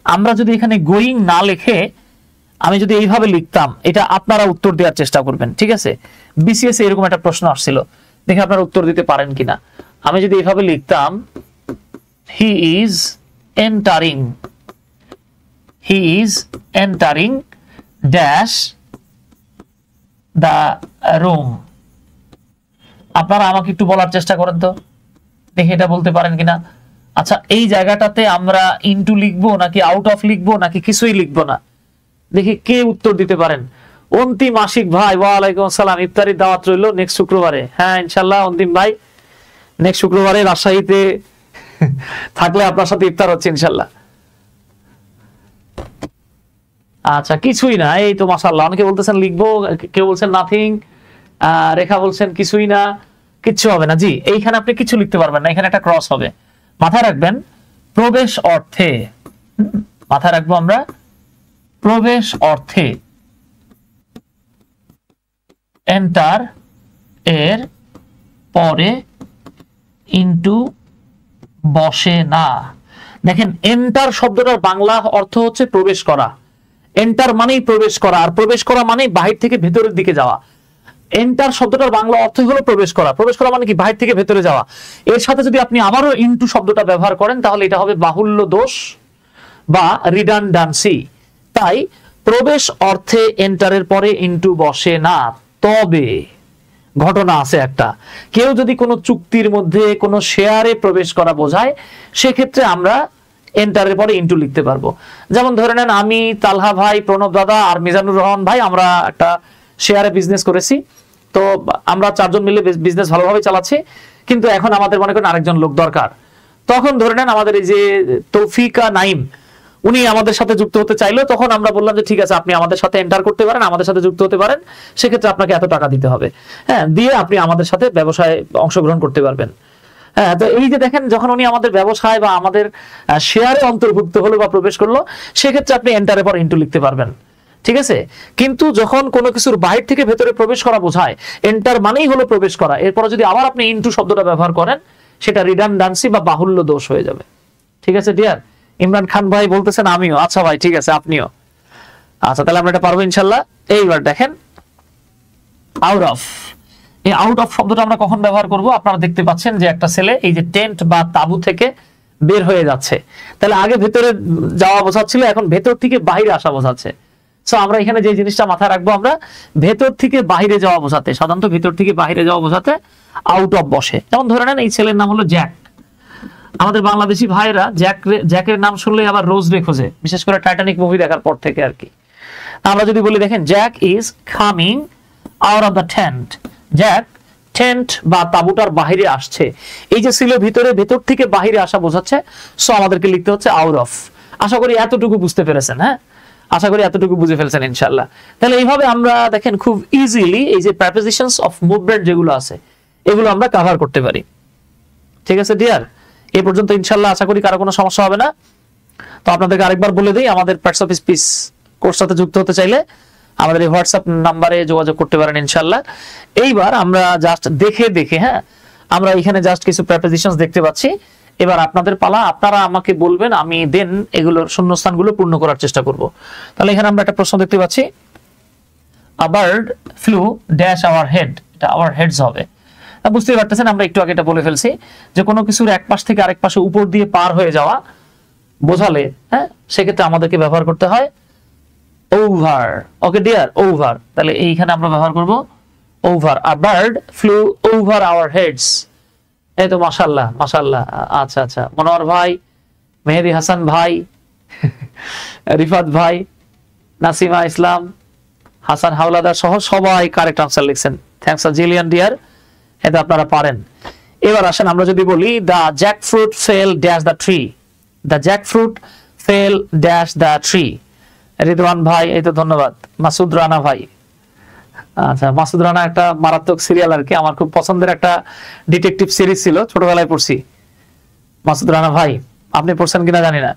আমরা যদি এখানে গোয়িং না লিখে আমি যদি এইভাবে লিখতাম, এটা আপনারা উত্তর দেওয়ার চেষ্টা করবেন। ঠিক আছে, বিসিএস এরকম একটা প্রশ্ন আসছিল, দেখে আপনারা উত্তর দিতে পারেন কিনা। আমি যদি এইভাবে লিখতাম he is entering, he is entering dash the room, আপনারা আমাকে একটু বলার চেষ্টা করেন তো দেখে এটা বলতে পারেন কিনা। আচ্ছা এই জায়গাটাতে আমরা ইনটু লিখবো নাকি আউট অফ লিখবো নাকি কিছুই লিখবো না, দেখি কে উত্তর দিতে পারেন। অন্তিম আশিক ভাই, ওয়ালাইকুম আসসালাম, ইফতারির দাওয়াত রইল নেক্সট শুক্রবারে। হ্যাঁ ইনশাল্লাহ অন্তিম ভাই, নেক্সট শুক্রবারে রাজশাহীতে থাকলে আপনার সাথে ইফতার হচ্ছে ইনশাল্লাহ। আচ্ছা কিছুই না, এই তো মাশাআল্লাহ, অনেকে বলতেছেন লিখবো, কেউ বলছেন নাথিং, রেখা বলছেন কিছুই না, কিচ্ছু হবে না। জি এইখানে আপনি কিছু লিখতে পারবেন না, এখানে একটা ক্রস হবে। মাথায় রাখবেন প্রবেশ অর্থে, মাথায় রাখবো আমরা প্রবেশ অর্থে এন্টার এর পরে ইনটু বসে না। দেখেন এন্টার শব্দটার বাংলা অর্থ হচ্ছে প্রবেশ করা। এন্টার মানেই প্রবেশ করা, আর প্রবেশ করা মানেই বাহির থেকে ভেতরের দিকে যাওয়া। এন্টার শব্দটার বাংলা অর্থ হলো প্রবেশ করা। প্রবেশ করা মানে কি? বাহির থেকে ভেতরে যাওয়া। এর সাথে যদি আপনি আবারও ইনটু শব্দটা ব্যবহার করেন তাহলে এটা হবে বাহুল্য দোষ বা রিডান্ডান্সি। তাই প্রবেশ অর্থে এন্টারের পরে ইনটু বসে না। তবে ঘটনা আছে একটা, কেউ যদি কোনো চুক্তির মধ্যে কোনো শেয়ারে প্রবেশ করা বোঝায় সেক্ষেত্রে আমরা এন্টারের পরে ইনটু লিখতে পারবো। যেমন ধরে নেন আমি, তালহা ভাই, প্রণব দাদা আর মিজানুর রহমান ভাই আমরা একটা শেয়ারে বিজনেস করেছি। তো আমরা চারজন মিলে বিজনেস ভালোভাবে চালাচ্ছি, কিন্তু এখন আমাদের মনে করেন আরেকজন লোক দরকার। তখন ধরে নেন আমাদের এই যে তৌফিকা নাইম, উনি আমাদের সাথে যুক্ত হতে চাইলো, তখন আমরা বললাম যে ঠিক আছে আপনি আমাদের সাথে এন্টার করতে পারেন, আমাদের সাথে যুক্ত হতে পারেন, সেক্ষেত্রে আপনাকে এত টাকা দিতে হবে, হ্যাঁ, দিয়ে আপনি আমাদের সাথে ব্যবসায় অংশগ্রহণ করতে পারবেন। হ্যাঁ, তো এই যে দেখেন যখন উনি আমাদের ব্যবসায় বা আমাদের শেয়ারে অন্তর্ভুক্ত হলো বা প্রবেশ করলো, সেক্ষেত্রে আপনি এন্টারের পর ইনটু লিখতে পারবেন। ঠিক আছে, কিন্তু যখন কোনো কিছুর বাহির থেকে ভেতরে প্রবেশ করা বোঝায়, এন্টার মানেই হলো প্রবেশ করা, এরপরে যদি আবার আপনি ইনটু শব্দটা ব্যবহার করেন সেটা রিডান্ডান্সি বা বাহুল্য দোষ হয়ে যাবে। ঠিক আছে ডিয়ার? ইমরান খান ভাই বলতেছেন আমিও। আচ্ছা ভাই ঠিক আছে, আপনিও। আচ্ছা তাহলে আমরা এটা পারবো ইনশাল্লাহ। এইবার দেখেন আউট অফ, এই আউট অফ শব্দটা আমরা কখন ব্যবহার করব? আপনারা দেখতে পাচ্ছেন যে একটা ছেলে এই যে টেন্ট বা তাঁবু থেকে বের হয়ে যাচ্ছে, তাহলে আগে ভেতরে যাওয়া বোঝাচ্ছিল, এখন ভেতর থেকে বাইরে আসা বোঝাচ্ছে। সো আমরা এখানে যে জিনিসটা মাথায় রাখবো, আমরা ভেতর থেকে বাইরে যাওয়া বোঝাতে, সাধারণত ভেতর থেকে বাইরে যাওয়া বোঝাতে আউট অফ বসে। যেমন ধরে নেন এই ছেলের নাম হলো জ্যাক, আমাদের বাংলাদেশি ভাইরা জ্যাকের নাম শুনলে আবার রোজ রে খোঁজে, বিশেষ করে টাইটানিক মুভি দেখার পর থেকে আর কি। আমরা যদি বলি দেখেন Jack is coming out of the tent, Jack tent বা তাঁবুটার বাহিরে আসছে। এই যে ছিল ভিতরে, ভেতর থেকে বাহিরে আসা বোঝাচ্ছে, সো আমাদেরকে লিখতে হচ্ছে আউট অফ। আশা করি এতটুকু বুঝতে পেরেছেন, হ্যাঁ আশা করি এতটুকু বুঝে ফেলছেন ইনশাআল্লাহ। তাহলে এইভাবে আমরা দেখেন খুব ইজিলি এই যে প্রিপোজিশনস অফ মুভমেন্ট যেগুলো আছে এগুলো আমরা কভার করতে পারি। ঠিক আছে ডিয়ার? এই পর্যন্ত ইনশাআল্লাহ আশা করি কারো কোনো সমস্যা হবে না। তো আপনাদেরকে আরেকবার বলে দিই, আমাদের পার্টস অফ স্পিচ কোর্স সাথে যুক্ত হতে চাইলে আমাদের এই হোয়াটসঅ্যাপ নাম্বারে যোগাযোগ করতে পারেন ইনশাআল্লাহ। এইবার আমরা জাস্ট দেখে হ্যাঁ আমরা এখানে জাস্ট কিছু প্রিপোজিশনস দেখতে পাচ্ছি। এবার আপনাদের পালা, আপনারা আমাকে বলবেন, আমি দেন এগুলোর শূন্যস্থানগুলো পূর্ণ করার চেষ্টা করব। তাহলে এখানে আমরা একটা প্রশ্ন দেখতে পাচ্ছি, আ bird flu dash our head, এটা আওয়ার হেডস হবে। বুঝতেই পারতেছেন আমরা একটু আগে এটা বলে ফেলছি যে কোনো কিছুর এক পাশ থেকে আরেক পাশে উপর দিয়ে পার হয়ে যাওয়া বোঝালে, হ্যাঁ, সেক্ষেত্রে আমাদেরকে ব্যবহার করতে হয় ওভার। Okay dear, over. তাহলে এইখানে আমরা ব্যবহার করব over. A bird flu over our heads. এই তো মাশাআল্লাহ, মাশাআল্লাহ। আচ্ছা আচ্ছা, মনোয়ার ভাই, মেহেদি হাসান ভাই, রিফাত ভাই, নাসিমা ইসলাম, হাসান হাওলাদার সহ সবাই কারেক্ট আনসার লিখছেন। থ্যাঙ্কস আ জিলিয়ন ডিয়ার, এটা আপনারা পারেন। এবার আসেন আমরা যদি বলি the jackfruit fail dash the tree. The jackfruit fail dash the tree. Ridwan ভাই, এই তো ধন্যবাদ। মাসুদ রানা ভাই, আচ্ছা, মাসুদ রানা একটা মারাত্মক সিরিয়াল আর কি, আমার খুব পছন্দের একটা ডিটেকটিভ সিরিজ ছিল, ছোটবেলায় পড়ছি। মাসুদ রানা ভাই, আপনি পড়ছেন কিনা জানি না।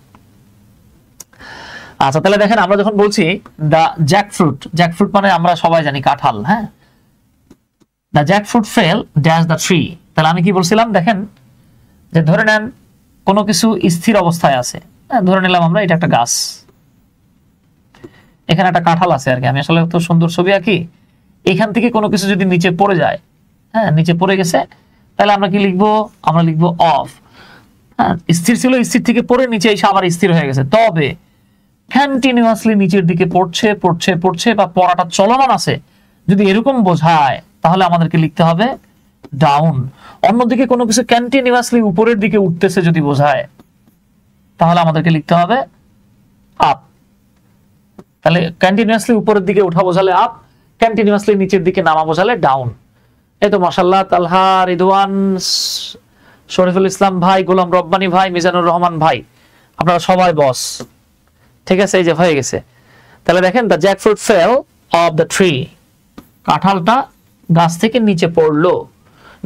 আচ্ছা, তাহলে দেখেন আমরা যখন বলছি দ্য জ্যাকফ্রুট, জ্যাকফ্রুট মানে আমরা সবাই জানি কাঁঠাল, হ্যাঁ। The jackfruit fail dash the tree. তাহলে আমি কি বলছিলাম দেখেন, যে ধরে নেন কোনো কিছু স্থির অবস্থায় আছে, হ্যাঁ, ধরে নিলাম আমরা এটা একটা গাছ, এখানে একটা কাঁঠাল আছে আর কি। আমি আসলে তো সুন্দর ছবি আঁকি। এখান থেকে কোনো কিছু যদি নিচে পড়ে যায়, হ্যাঁ, নিচে পড়ে গেছে, তাহলে আমরা কি লিখবো? আমরা লিখবো অফ। হ্যাঁ, স্থির ছিল, স্থির থেকে পড়ে নিচে এসে আবার স্থির হয়ে গেছে, তবে কন্টিনিউয়াসলি নিচের দিকে পড়ছে পড়ছে পড়ছে বা পড়াটা চলমান আছে, যদি এরকম বোঝায় তাহলে আমাদেরকে লিখতে হবে ডাউন। অন্যদিকে কোনো কিছু কন্টিনিউয়াসলি উপরের দিকে উঠতেছে যদি বোঝায় তাহলে আমাদেরকে লিখতে হবে আপ। তাহলে কন্টিনিউয়াসলি উপরের দিকে উঠা বোঝালে আপ, কন্টিনিউয়াসলি নিচের দিকে নামা বোঝালে ডাউন। এই তো মাশাআল্লাহ, তালহা, রিদওয়ান, শরীফুল ইসলাম ভাই, গোলাম রব্বানী ভাই, মিজানুর রহমান ভাই, আপনারা সবাই বস। ঠিক আছে, এই যে হয়ে গেছে। তাহলে দেখেন the jackfruit fail of the tree, কাঁঠালটা গাছ থেকে নিচে পড়লো।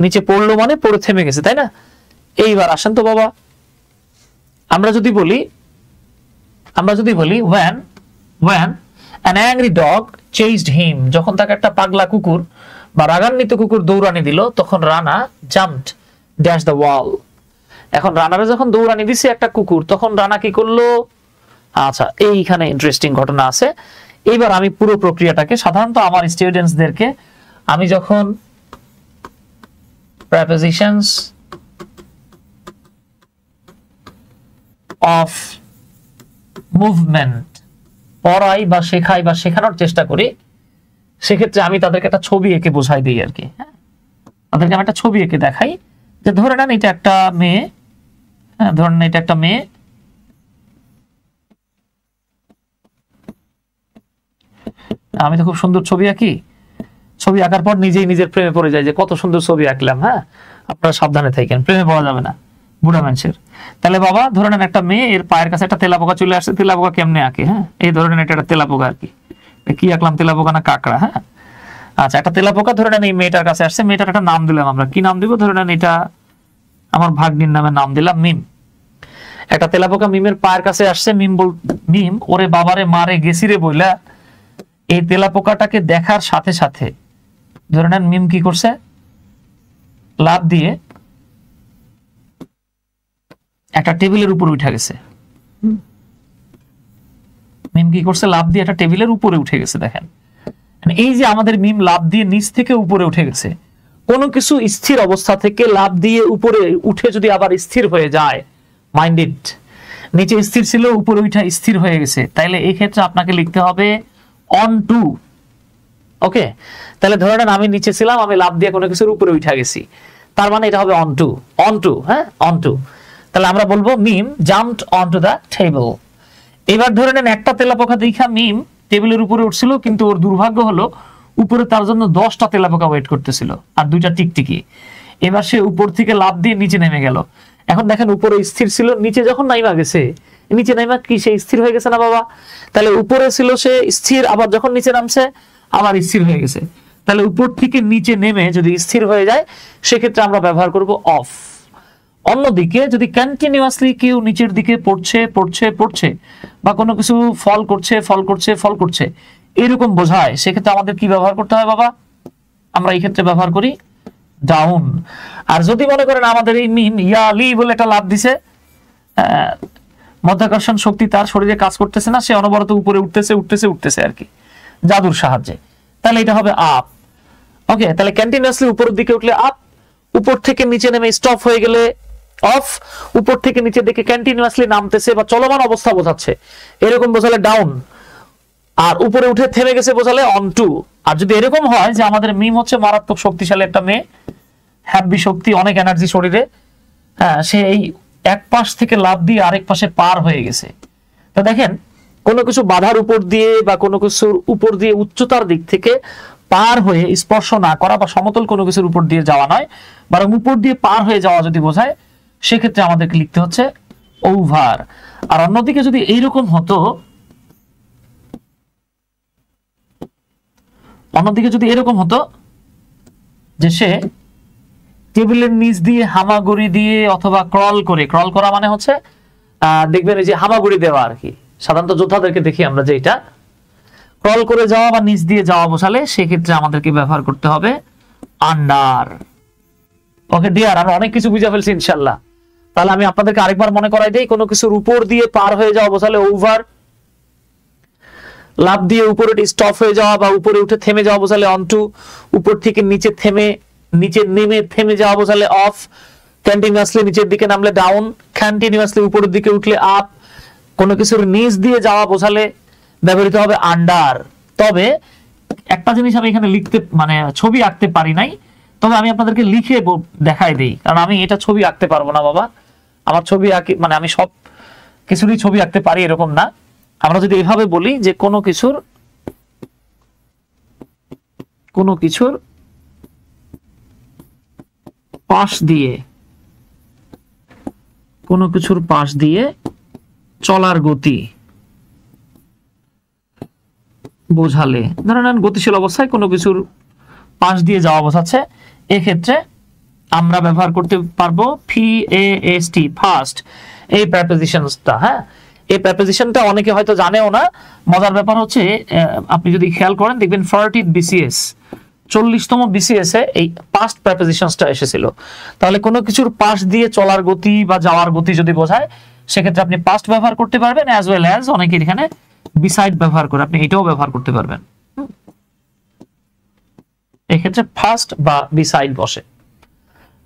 নিচে পড়লো মানে পড়ে থেমে গেছে, তাই না? এইবার আসেন তো বাবা, আমরা যদি বলি when an angry dog chased him, যখন তাকে একটা পাগলা কুকুর বা রাগান্বিত কুকুর দৌড়ানি দিল, তখন Rana jumped dash the wall। এখন রানারে যখন দৌড়ানি দিছে একটা কুকুর, তখন রানা কি করলো? আচ্ছা, এইখানে ইন্টারেস্টিং ঘটনা আছে। এইবার আমি পুরো প্রক্রিয়াটাকে সাধারণত আমার স্টুডেন্টসদেরকে আমি যখন prepositions of movement পড়াই বা শেখাই বা শেখানোর চেষ্টা করি, সেক্ষেত্রে আমি তাদেরকে একটা ছবি এঁকে বোঝাই দিই আর কি। হ্যাঁ, তাদেরকে আমি একটা ছবি এঁকে দেখাই যে ধরে নেন এটা একটা মেয়ে, হ্যাঁ, ধরে নেন এটা একটা মেয়ে, আমি তো খুব সুন্দর ছবি আঁকি, ছবি আঁকার পর নিজেই নিজের প্রেমে পড়ে যায় যে কত সুন্দর ছবি আঁকলাম। হ্যাঁ, আপনারা সাবধানে থাকেন, প্রেমে পড়া যাবে না, বুড়া মানুষের। তাহলে বাবা ধরে নেন একটা মেয়ে, এর পায়ের কাছে একটা তেলাপোকা চলে আসছে, তেলাপোকা কেমনে আঁকে? হ্যাঁ, এই ধরে নেন এটা একটা তেলাপোকা আর কি, কি আঁকলাম, তেলাপোকা না কাঁকড়া? হ্যাঁ, আচ্ছা, একটা তেলাপোকা ধরে নেন এই মেয়েটার কাছে আসছে, মেয়েটার একটা নাম দিলাম আমরা, কি নাম দিব? ধরে নেন এটা আমার ভাগ্নির নামে নাম দিলাম মিম। একটা তেলাপোকা মিমের পায়ের কাছে আসছে, মিম ওরে বাবারে মারে গেছি রে বইলা এই তেলাপোকাটাকে দেখার সাথে সাথে ধরে নেন মিম কি করছে? লাফ দিয়ে একটা টেবিলের উপর উঠে গেছে। মিম কি করছে? লাফ দিয়ে একটা টেবিলের উপরে উঠে গেছে। দেখেন, এই যে আমাদের মিম লাফ দিয়ে নিচ থেকে উপরে উঠে গেছে, কোনো কিছু স্থির অবস্থা থেকে লাফ দিয়ে উপরে উঠে যদি আবার স্থির হয়ে যায়, মাইন্ড ইট, নিচে স্থির ছিল উপরে উঠে স্থির হয়ে গেছে, তাইলে এই ক্ষেত্রে আপনাকে লিখতে হবে অন টু। ওকে, তাহলে ধরে নেন আমি নিচে ছিলাম, আমি লাফ দিয়ে কোনো কিছুর উপরে উঠে গেছি, তার মানে এটা হবে অন টু, অন টু। হ্যাঁ, অন টু। তাহলে আমরা বলবো মিম জাম্পড অনটু দ্য টেবল। এবার ধরে নেন একটা তেলাপোকা দেখা মিম টেবিলের উপরে উঠছিল, কিন্তু ওর দুর্ভাগ্য হলো উপরে তার জন্য 10টা তেলাপোকা ওয়েট করতেছিল আর 2টা টিকটিকি। এবার সে উপর থেকে লাফ দিয়ে নিচে নেমে গেল। এখন দেখেন উপরে স্থির ছিল, নিচে যখন নাইমা গেছে, নিচে নাইমা কি সে স্থির হয়ে গেছে না বাবা? তাহলে উপরে ছিল সে স্থির, আবার যখন নিচে নামছে আবার স্থির হয়ে গেছে। তাহলে উপর থেকে নিচে নেমে যদি স্থির হয়ে যায়, সেক্ষেত্রে আমরা ব্যবহার করব অফ। অন্যদিকে যদি কন্টিনিউয়াসলি কেউ নিচের দিকে পড়ছে পড়ছে পড়ছে বা কোনো কিছু ফল করছে ফল করছে ফল করছে এরকম বোঝায়, সেক্ষেত্রে আমাদের কি ব্যবহার করতে হয় বাবা? আমরা এই ক্ষেত্রে ব্যবহার করি ডাউন। আর যদি মনে করেন আমাদের এই মিম ইয়ালি বলে একটা লাভ দিছে, মাধ্যাকর্ষণ শক্তি তার শরীরে কাজ করতেছে না, সে অনবরত উপরে উঠতেছে উঠতেছে উঠতেছে আর কি, জাদুর সাহায্যে, তাহলে এটা হবে আপ। ওকে, তাহলে কন্টিনিউয়াসলি উপরের দিকে উঠলে আপ, উপর থেকে নিচে নেমে স্টপ হয়ে গেলে অফ, উপর থেকে নিচে দেখে কন্টিনিউয়াসলি নামতেছে বা চলমান অবস্থা বোঝাচ্ছে এরকম বোঝালে ডাউন, আর উপরে উঠে থেমে গেছে বোঝালে অন টু। আর যদি এরকম হয় যে আমাদের মিম হচ্ছে মারাত্মক শক্তিশালী একটা মেয়ে, হ্যাপি শক্তি, অনেক এনার্জি শরীরে, হ্যাঁ, সে এই এক পাশ থেকে লাফ দিয়ে আরেক পাশে পার হয়ে গেছে। তো দেখেন কোনো কিছু বাধার উপর দিয়ে বা কোনো কিছুর উপর দিয়ে উচ্চতার দিক থেকে পার হয়ে স্পর্শ না করা বা সমতল কোনো কিছুর উপর দিয়ে যাওয়া নয়, বরং উপর দিয়ে পার হয়ে যাওয়া যদি বোঝায় সেক্ষেত্রে আমাদেরকে লিখতে হচ্ছে ওভার। আর অন্যদিকে যদি এইরকম হতো, অন্যদিকে যদি এরকম হতো যে সে টেবিলের নিচ দিয়ে হামাগুড়ি দিয়ে অথবা ক্রল করে, ক্রল করা মানে হচ্ছে দেখবেন এই যে হামাগুড়ি দেওয়া আর কি, সাধারণত যোদ্ধাদেরকে দেখি আমরা যে এটা ক্রল করে যাওয়া বা নিচ দিয়ে যাওয়া বোঝালে সেক্ষেত্রে আমাদেরকে ব্যবহার করতে হবে আন্ডার। ওকে ডিয়ার, আমরা অনেক কিছু বুঝে ফেলছি ইনশাল্লাহ। তাহলে আমি আপনাদেরকে আরেকবার মনে করাই দিই, কোনো কিছুর উপর দিয়ে পার হয়ে যাওয়া বোঝালে ওভার, লাফ দিয়ে উপরে স্টপ হয়ে যাওয়া বা উপরে উঠে থেমে যাওয়া বোঝালে অন টু, উপর থেকে নিচে নেমে থেমে যাওয়া বোঝালে অফ, কন্টিনিউয়াসলি নিচের দিকে নামলে ডাউন, কন্টিনিউয়াসলি উপরের দিকে উঠলে আপ, কোনো কিছুর নিচ দিয়ে যাওয়া বোঝালে ব্যবহৃত হবে আন্ডার। তবে একটা জিনিস আমি এখানে লিখতে মানে ছবি আঁকতে পারি নাই, তবে আমি আপনাদেরকে লিখে দেখাই দিই, কারণ আমি এটা ছবি আঁকতে পারবো না বাবা, আমার ছবি আঁকি মানে আমি সব কিছুরই ছবি আঁকতে পারি এরকম না। আমরা যদি এভাবে বলি যে কোনো কিছুর পাশ দিয়ে, কোনো কিছুর পাশ দিয়ে চলার গতি বোঝালে, ধরেন গতিশীল অবস্থায় কোনো কিছুর পাশ দিয়ে যাওয়া বোঝাচ্ছে, এক্ষেত্রে আমরা ব্যবহার করতে পারবো FAST, ফাস্ট, এই প্রেপোজিশনটা। হ্যাঁ, এই প্রেপোজিশনটা অনেকে হয়তো জানেও না। মজার ব্যাপার হচ্ছে আপনি যদি খেয়াল করেন দেখবেন 40th BCS, 40তম BCS এ এই পাস্ট প্রেপোজিশনসটা এসেছিল। তাহলে কোনো কিছুর পাশ দিয়ে চলার গতি বা যাওয়ার গতি যদি বোঝায় সেক্ষেত্রে আপনি পাস্ট ব্যবহার করতে পারবেন, অ্যাজ ওয়েল অ্যাজ অনেকের এখানে বিসাইড ব্যবহার করে আপনি এটাও ব্যবহার করতে পারবেন। এক্ষেত্রে ফার্স্ট বা বিসাইড বসে।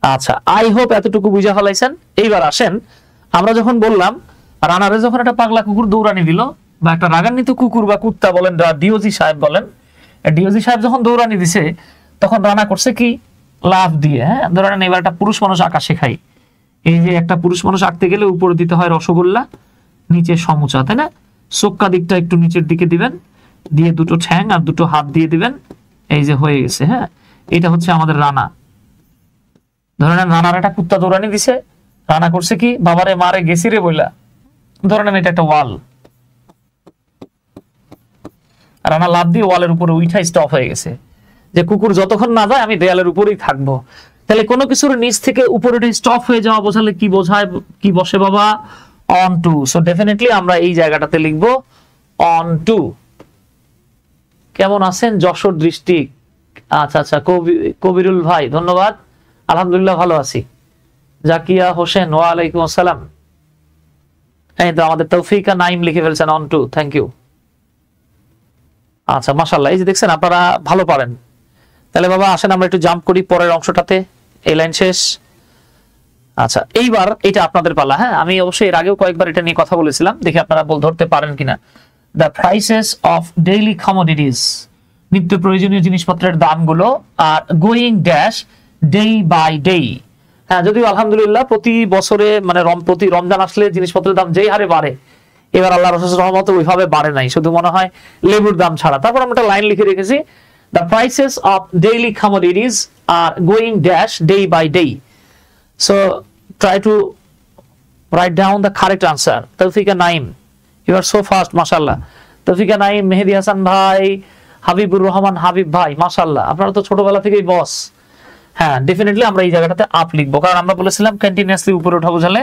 আচ্ছা, আই হোপ এতটুকু বুঝা ফেলাইছেন। এইবার আসেন, আমরা যখন বললাম রানারে যখন একটা পাগলা কুকুর দৌড়ানি দিল বা একটা রাগান্বিত কুকুর বা কুত্তা বলেন, ডিওজি সাহেব বলেন, ডিওজি সাহেব যখন দৌড়ানি দিছে তখন রানা করছে কি লাফ দিয়ে। হ্যাঁ, ধরেন এবার একটা পুরুষ মানুষ আঁকা শেখাই, এই যে একটা পুরুষ মানুষ আঁকতে গেলে উপরে দিতে হয় রসগোল্লা, নিচে সমুচা, তাই না? চোক্কা দিকটা একটু নিচের দিকে দিবেন, দিয়ে দুটো ঠ্যাং আর দুটো হাত দিয়ে দিবেন, এই যে হয়ে গেছে। হ্যাঁ, এটা হচ্ছে আমাদের রানা। ধরেন রানার একটা কুত্তা দৌড়ানি দিছে, রানা করছে কি বাবারে মারে গেছি রে বইলা, ধরেন এটা একটা ওয়াল, রানা লাফ দিয়ে ওয়ালের উপরে উঠা স্টপ হয়ে গেছে, যে কুকুর যতক্ষণ না যায় আমি দেয়ালের উপরেই থাকবো। তাহলে কোনো কিছুর নিচ থেকে উপরে স্টপ হয়ে যাওয়া বোঝালে কি বোঝায়, কি বসে বাবা? On two. সো ডেফিনেটলি আমরা এই জায়গাটাতে লিখবো অন টু। কেমন আছেন যশোর ডিস্ট্রিক্ট? আচ্ছা আচ্ছা, কবিরুল ভাই ধন্যবাদ, আলহামদুলিল্লাহ ভালো আছি। জাকিয়া হোসেন ওয়ালাইকুম আসসালাম। এই তো আমাদের তৌফিকা নাইম লিখে ফেলছেন অন টু, থ্যাংক ইউ। আচ্ছা মাশাআল্লাহ, এই যে দেখছেন আপনারা ভালো পারেন। তাহলে বাবা আসেন আমরা একটু জাম্প করি পরের অংশটাতে, এই লাইন শেষ। আচ্ছা, এইবার এটা আপনাদের পালা। হ্যাঁ, আমি অবশ্যই এর আগেও কয়েকবার এটা নিয়ে কথা বলেছিলাম, দেখি আপনারা বল ধরতে পারেন কিনা। The prices of daily commodities, নিত্য প্রয়োজনীয় জিনিসপত্রের দামগুলো আর going dash day by day. হ্যাঁ, যদিও আলহামদুলিল্লাহ প্রতি বছরে মানে প্রতি রমজান আসলে জিনিসপত্রের দাম যেই হারে বাড়ে, এবার আল্লাহর রহমতে ওইভাবে বাড়ে নাই, শুধু মনে হয় লেবুর দাম ছাড়া। তারপর আমরা একটা লাইন লিখে রেখেছি, the prices of daily commodities আর going dash day by day. So try to write down the correct answer. Tawfika Naim, you are so fast, mashallah. Tawfika Naim, Mehdi Hasan bhai, Habibur Rahman Habib bhai, mashallah. আপনারা তো ছোটবেলা থেকেই বস। হ্যাঁ, definitely আমরা এই জায়গাটাতে up লিখবো, কারণ আমরা বলেছিলাম কন্টিনিউয়াসলি উপরে ওঠা বোঝালে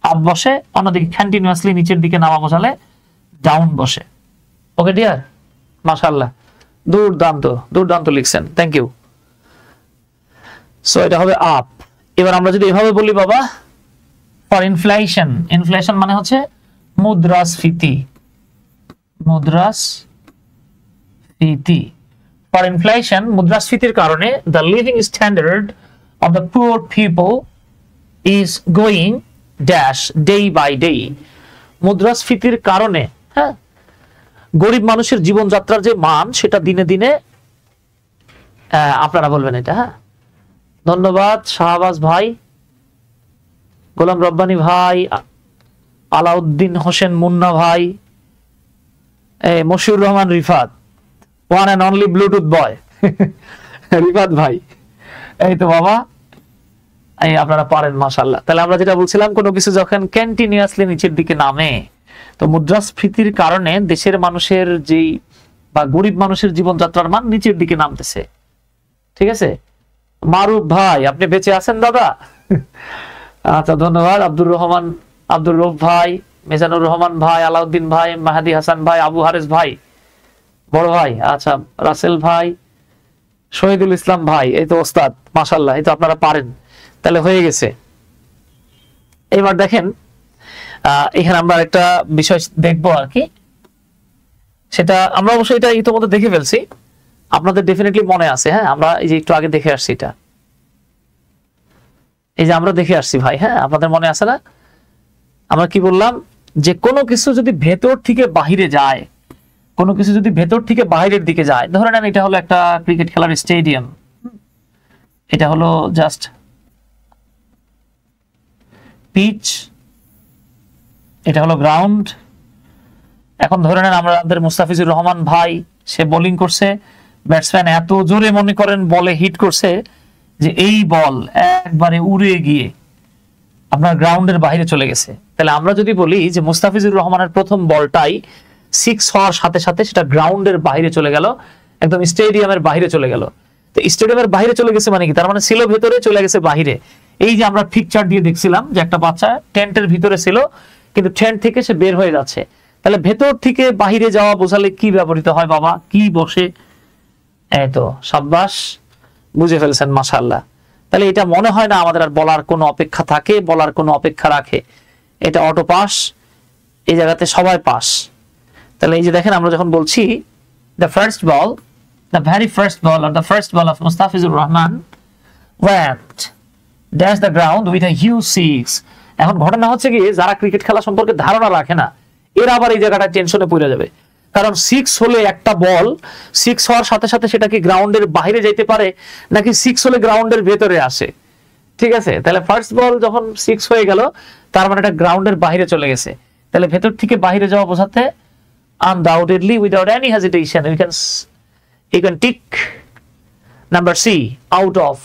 আপ বসে, অন্যদিকে কন্টিনিউয়াসলি নিচের দিকে নামা বোঝালে ডাউন বসে। ওকে ডিয়ার, মাশাআল্লাহ, দুর্দান্ত দুর্দান্ত লিখছেন, থ্যাংক ইউ। সো এটা হবে আপ। এবার আমরা যদি এভাবে বলি বাবা, ফর ইনফ্লেশন, ইনফ্লেশন মানে হচ্ছে মুদ্রাস্ফীতি, মুদ্রাস্ফীতি। ফর ইনফ্লেশন, মুদ্রাস্ফীতির কারণে the living standard of the poor people is going dash day by day. মুদ্রাস্ফীতির কারণে হ্যাঁ গরিব মানুষের জীবনযাত্রার যে মান সেটা দিনে দিনে আপনারা বলবেন এটা। হ্যাঁ ধন্যবাদ শাহবাজ ভাই, গোলাম রব্বানী ভাই, আলাউদ্দিন হোসেন মুন্না ভাই, Moshiur Rahman Rifat, one and only bluetooth boy Rifat ভাই, এই তো বাবা এই আপনারা পারেন মাশাআল্লাহ। তাহলে আমরা যেটা বলছিলাম কোনো কিছু যখন কন্টিনিউয়াসলি নিচের দিকে নামে তো মুদ্রাস্ফীতির কারণে দেশের মানুষের যেই বা গরিব মানুষের জীবনযাত্রার মান নিচের দিকে নামতেছে। ঠিক আছে মারুফ ভাই আপনি বেঁচে আছেন দাদা? আচ্ছা ধন্যবাদ। আব্দুর রহমান, আব্দুর রৌফ ভাই, মেজানুর রহমান ভাই, আলাউদ্দিন ভাই, মাহাদি হাসান ভাই, আবু হারেস ভাই বড় ভাই, আচ্ছা রাসেল ভাই, শহীদুল ইসলাম ভাই, এই তো ওস্তাদ মাশাআল্লাহ, এই তো আপনারা পারেন। তাহলে হয়ে গেছে। এবার দেখেন এখানে আমরা একটা বিষয় দেখবো আর কি, সেটা আমরা অবশ্যই এটা ইতোমধ্যে দেখে ফেলছি, আপনাদের ডেফিনেটলি মনে আছে। হ্যাঁ আমরা এই যে একটু আগে দেখে আসছি, এটা এই যে আমরা দেখে আসছি ভাই। হ্যাঁ আপনাদের মনে আছে না আমরা কি বললাম, যে কোনো কিছু যদি ভেতর থেকে বাহিরে যায়, কোনো কিছু যদি ভেতর থেকে বাইরের দিকে যায়, ধরে নেন এটা হলো একটা ক্রিকেট খেলার স্টেডিয়াম, এটা হলো জাস্ট পিচ, এটা হলো গ্রাউন্ড। এখন ধরে নেন আমাদের মুস্তাফিজুর রহমান ভাই সে বোলিং করছে, ব্যাটসম্যান এত জোরে মনে করেন বলে হিট করছে যে এই বল একবারে উড়ে গিয়ে আপনার গ্রাউন্ডের বাইরে চলে গেছে। তাহলে আমরা যদি বলি যে মুস্তাফিজুর রহমানের প্রথম বলটাই 6 হওয়ার সাথে সাথে সেটা গ্রাউন্ডের বাইরে চলে গেল, একদম স্টেডিয়ামের বাইরে চলে গেল। তো স্টেডিয়ামের বাইরে চলে গেছে মানে কি, তার মানে ছিল ভেতরে চলে গেছে বাহিরে। এই যে আমরা পিকচার দিয়ে দেখছিলাম যে একটা বাচ্চা টেন্টের ভিতরে ছিল কিন্তু টেন্ট থেকে সে বের হয়ে যাচ্ছে, তাহলে ভেতর থেকে বাহিরে যাওয়া বোঝালে কি ব্যবহৃত হয় বাবা, কি বসে, এই তো সাব্বাস বুঝে ফেলছেন মাশাআল্লাহ। তাহলে এটা মনে হয় না আমাদের আর বলার কোনো অপেক্ষা থাকে, বলার কোনো অপেক্ষা রাখে, এটা অটো পাস, এই জায়গাতে সবাই পাস। তাহলে এই যে দেখেন আমরা যখন বলছি the first ball, the very first ball or the first ball of Mustafizur Rahman went dash the ground with a huge six. এখন ঘটনা হচ্ছে কি, যারা ক্রিকেট খেলা সম্পর্কে ধারণা রাখে না এরা আবার এই জায়গাটা টেনশনে পড়ে যাবে, কারণ 6 হলে একটা বল 6 হওয়ার সাথে সাথে সেটা কি গ্রাউন্ডের বাইরে যেতে পারে নাকি 6 হলে গ্রাউন্ডের ভেতরে আসে। ঠিক আছে, তাহলে ফার্স্ট বল যখন 6 হয়ে গেল তার মানে এটা গ্রাউন্ডের বাইরে চলে গেছে। তাহলে ভেতর থেকে বাইরে যাওয়া বোঝাতে undoubtedly without any hesitation you can tick number C out of।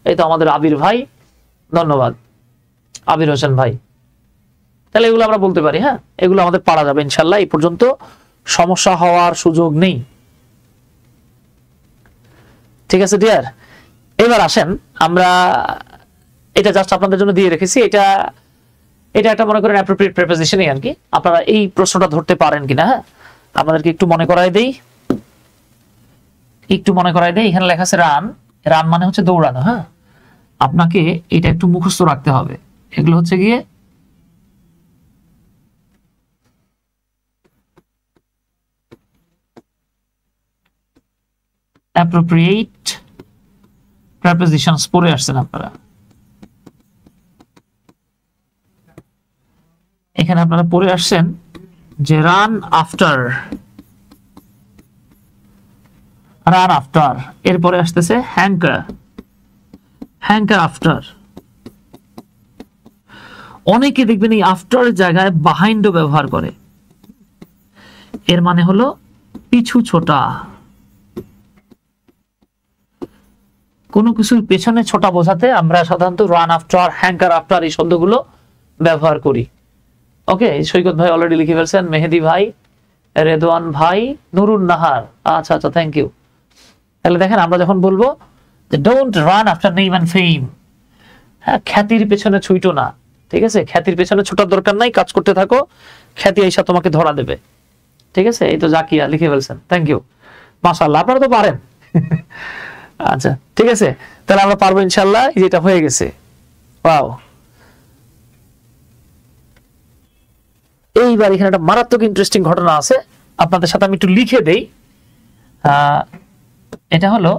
এই তো আমাদের আবির ভাই, ধন্যবাদ আবির হোসেন ভাই। তাহলে এগুলো আমরা বলতে পারি, হ্যাঁ এগুলো আমাদের পারা যাবে ইনশাআল্লাহ, এই পর্যন্ত সমস্যা হওয়ার সুযোগ নেই। ঠিক আছে ডিয়ার, এবার আসেন আমরা এটা জাস্ট আপনাদের জন্য দিয়ে রেখেছি, এটা একটা মনে করেন অ্যাপ্রোপ্রিয়েট প্রিপোজিশনই আর কি, আপনারা এই প্রশ্নটা ধরতে পারেন কিনা। হ্যাঁ আপনাদেরকে একটু মনে করাই দেই, এখানে লেখা আছে রান, রান মানে হচ্ছে দৌড়ানো। হ্যাঁ আপনাকে এটা একটু মুখস্থ রাখতে হবে, এগুলো হচ্ছে গিয়ে অ্যাপ্রোপ্রিয়েট প্রিপোজিশনস পড়ে আসছেন আপনারা, এখানে আপনারা পড়ে আসছেন যে রান আফটার, এরপরে আসতেছে হ্যাঙ্কার আফটার। অনেকে দেখবেন এই আফটার জায়গায় বাহাইন্ডও ব্যবহার করে, এর মানে হলো পিছু ছোটা, কোনো কিছুর পেছনে ছোটা বোঝাতে আমরা সাধারণত রান আফটার, হ্যাঙ্কার আফটার এই শব্দগুলো ব্যবহার করি। ওকে, সৈকত ভাই অলরেডি লিখে ফেলছেন, মেহেদি ভাই, রেদওয়ান ভাই, নুরুন নাহার, আচ্ছা আচ্ছা থ্যাংক ইউ। তাহলে দেখেন আমরা যখন বলবো যে don't run after name and fame, হ্যাঁ খ্যাতির পেছনে ছুটো না। ঠিক আছে, খ্যাতির পেছনে ছোটার দরকার নাই, কাজ করতে থাকো, খ্যাতি আইসা তোমাকে ধরা দেবে। ঠিক আছে, এই তো জাকিয়া লিখে ফেলছেন, থ্যাংক ইউ মাশাআল্লাহ, আপনারা তো পারেন। আচ্ছা ঠিক আছে, তাহলে আমরা পারবো ইনশাআল্লাহ, যেটা হয়ে গেছে। ওয়াও, এইবার এখানে একটা মারাত্মক ইন্টারেস্টিং ঘটনা আছে, আপনাদের সাথে আমি একটু লিখে দেই। এটা হলো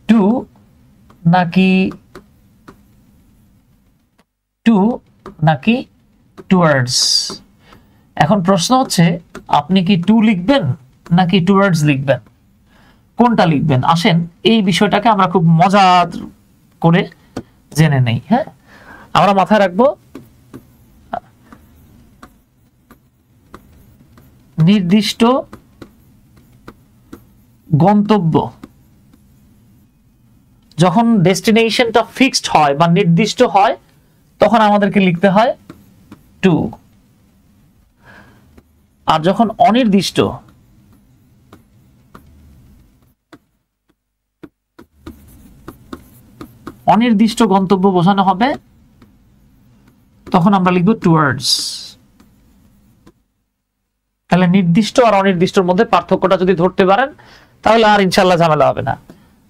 টু নাকি টু নাকি টুয়ার্ডস। এখন প্রশ্ন হচ্ছে আপনি কি টু লিখবেন নাকি টুয়ার্ডস লিখবেন, কোনটা লিখবেন? আসেন এই বিষয়টাকে আমরা খুব মজা করে জেনে নেই। হ্যাঁ, আমরা মাথায় রাখবো নির্দিষ্ট গন্তব্য যখন ডেস্টিনেশনটা ফিক্সড হয় বা নির্দিষ্ট হয় তখন আমাদেরকে লিখতে হয় টু, আর যখন অনির্দিষ্ট গন্তব্য বোঝানো হবে তখন আমরা লিখব টুয়ার্ডস। তাহলে নির্দিষ্ট আর অনির্দিষ্টর মধ্যে পার্থক্যটা যদি ধরতে পারেন তাহলে আর ইনশাআল্লাহ ঝামেলা হবে না।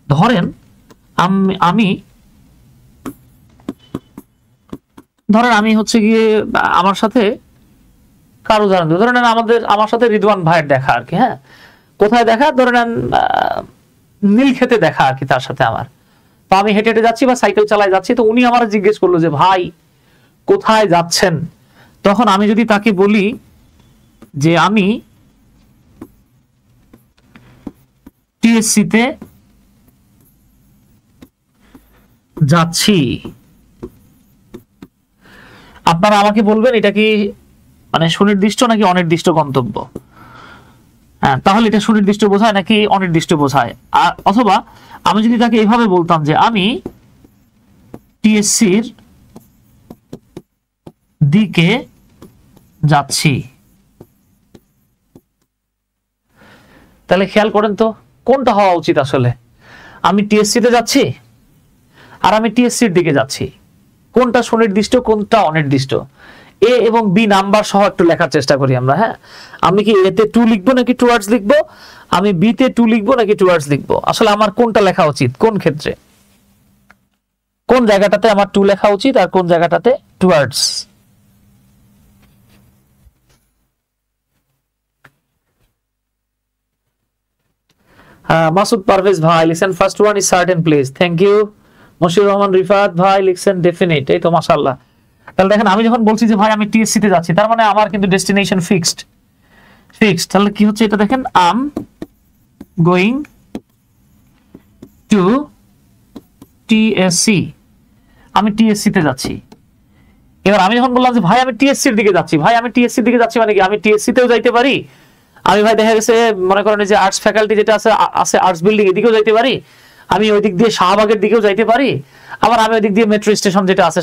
ধরেন আমি হচ্ছে গিয়ে আমার সাথে কারো জানেন, ধরে নেন আমার সাথে রিদওয়ান ভাইয়ের দেখা আর কি। হ্যাঁ, কোথায় দেখা? ধরে নেন নীলক্ষেতে দেখা আর কি তার সাথে আমার। তো আমি হেঁটে হেঁটে যাচ্ছি বা সাইকেল চালায় যাচ্ছি, তো উনি আমার জিজ্ঞেস করলো যে ভাই কোথায় যাচ্ছেন? তখন আমি যদি তাকে বলি যে আমি টিএসসি তে যাচ্ছি, আপনারা আমাকে বলবেন এটা কি মানে সুনির্দিষ্ট নাকি অনির্দিষ্ট গন্তব্য? হ্যাঁ, তাহলে এটা সুনির্দিষ্ট বোঝায় নাকি অনির্দিষ্ট বোঝায়? অথবা আমি যদি তাকে এইভাবে বলতাম যে আমি টিএসসির দিকে যাচ্ছি, তাহলে খেয়াল করেন তো কোনটা হওয়া উচিত আসলে? আমি টিএসসি তে যাচ্ছি আর আমি টিএসসির দিকে যাচ্ছি, কোনটা সুনির্দিষ্ট কোনটা অনির্দিষ্ট? এ এবং বি নাম্বার সহ একটু লেখার চেষ্টা করি আমরা। হ্যাঁ, আমি কি এ তে টু লিখবো নাকি টুয়ার্ডস লিখবো? আমি বি তে টু লিখবো নাকি টুয়ার্ডস লিখবো? আসলে আমার কোনটা লেখা উচিত, কোন ক্ষেত্রে, কোন জায়গাটাতে আমার টু লেখা উচিত আর কোন জায়গাটাতে টুয়ার্ডস? মাসুদ পারভেজ ভাই লিখছেন first one is certain place, thank you. Moshiur Rahman Rifat ভাই লিখছেন ডেফিনিট, এই তো মাশাআল্লাহ। তাহলে দেখেন আমি যখন বলছি যে ভাই আমি টিএসসি তে যাচ্ছি, তার মানে আমার কিন্তু ডেস্টিনেশন ফিক্সড। তাহলে কি হচ্ছে এটা দেখেন, আম গোয়িং টু টিএসসি, আমি টিএসসি তে যাচ্ছি। এবার আমি যখন বললাম যে ভাই আমি টিএসসি এর দিকে যাচ্ছি, ভাই আমি টিএসসি এর দিকে যাচ্ছি মানে কি আমি টিএসসি তেও যাইতে পারি, আমি ভাই দেখা গেছে মনে করেন যে আর্টস ফ্যাকাল্টি যেটা আছে আর্টস বিল্ডিং এদিকেও যাইতে পারি, আমি ওই দিক দিয়ে শাহবাগের দিকেও যাইতে পারি, আবার আমি ওই দিক দিয়ে মেট্রো স্টেশন যেটা আছে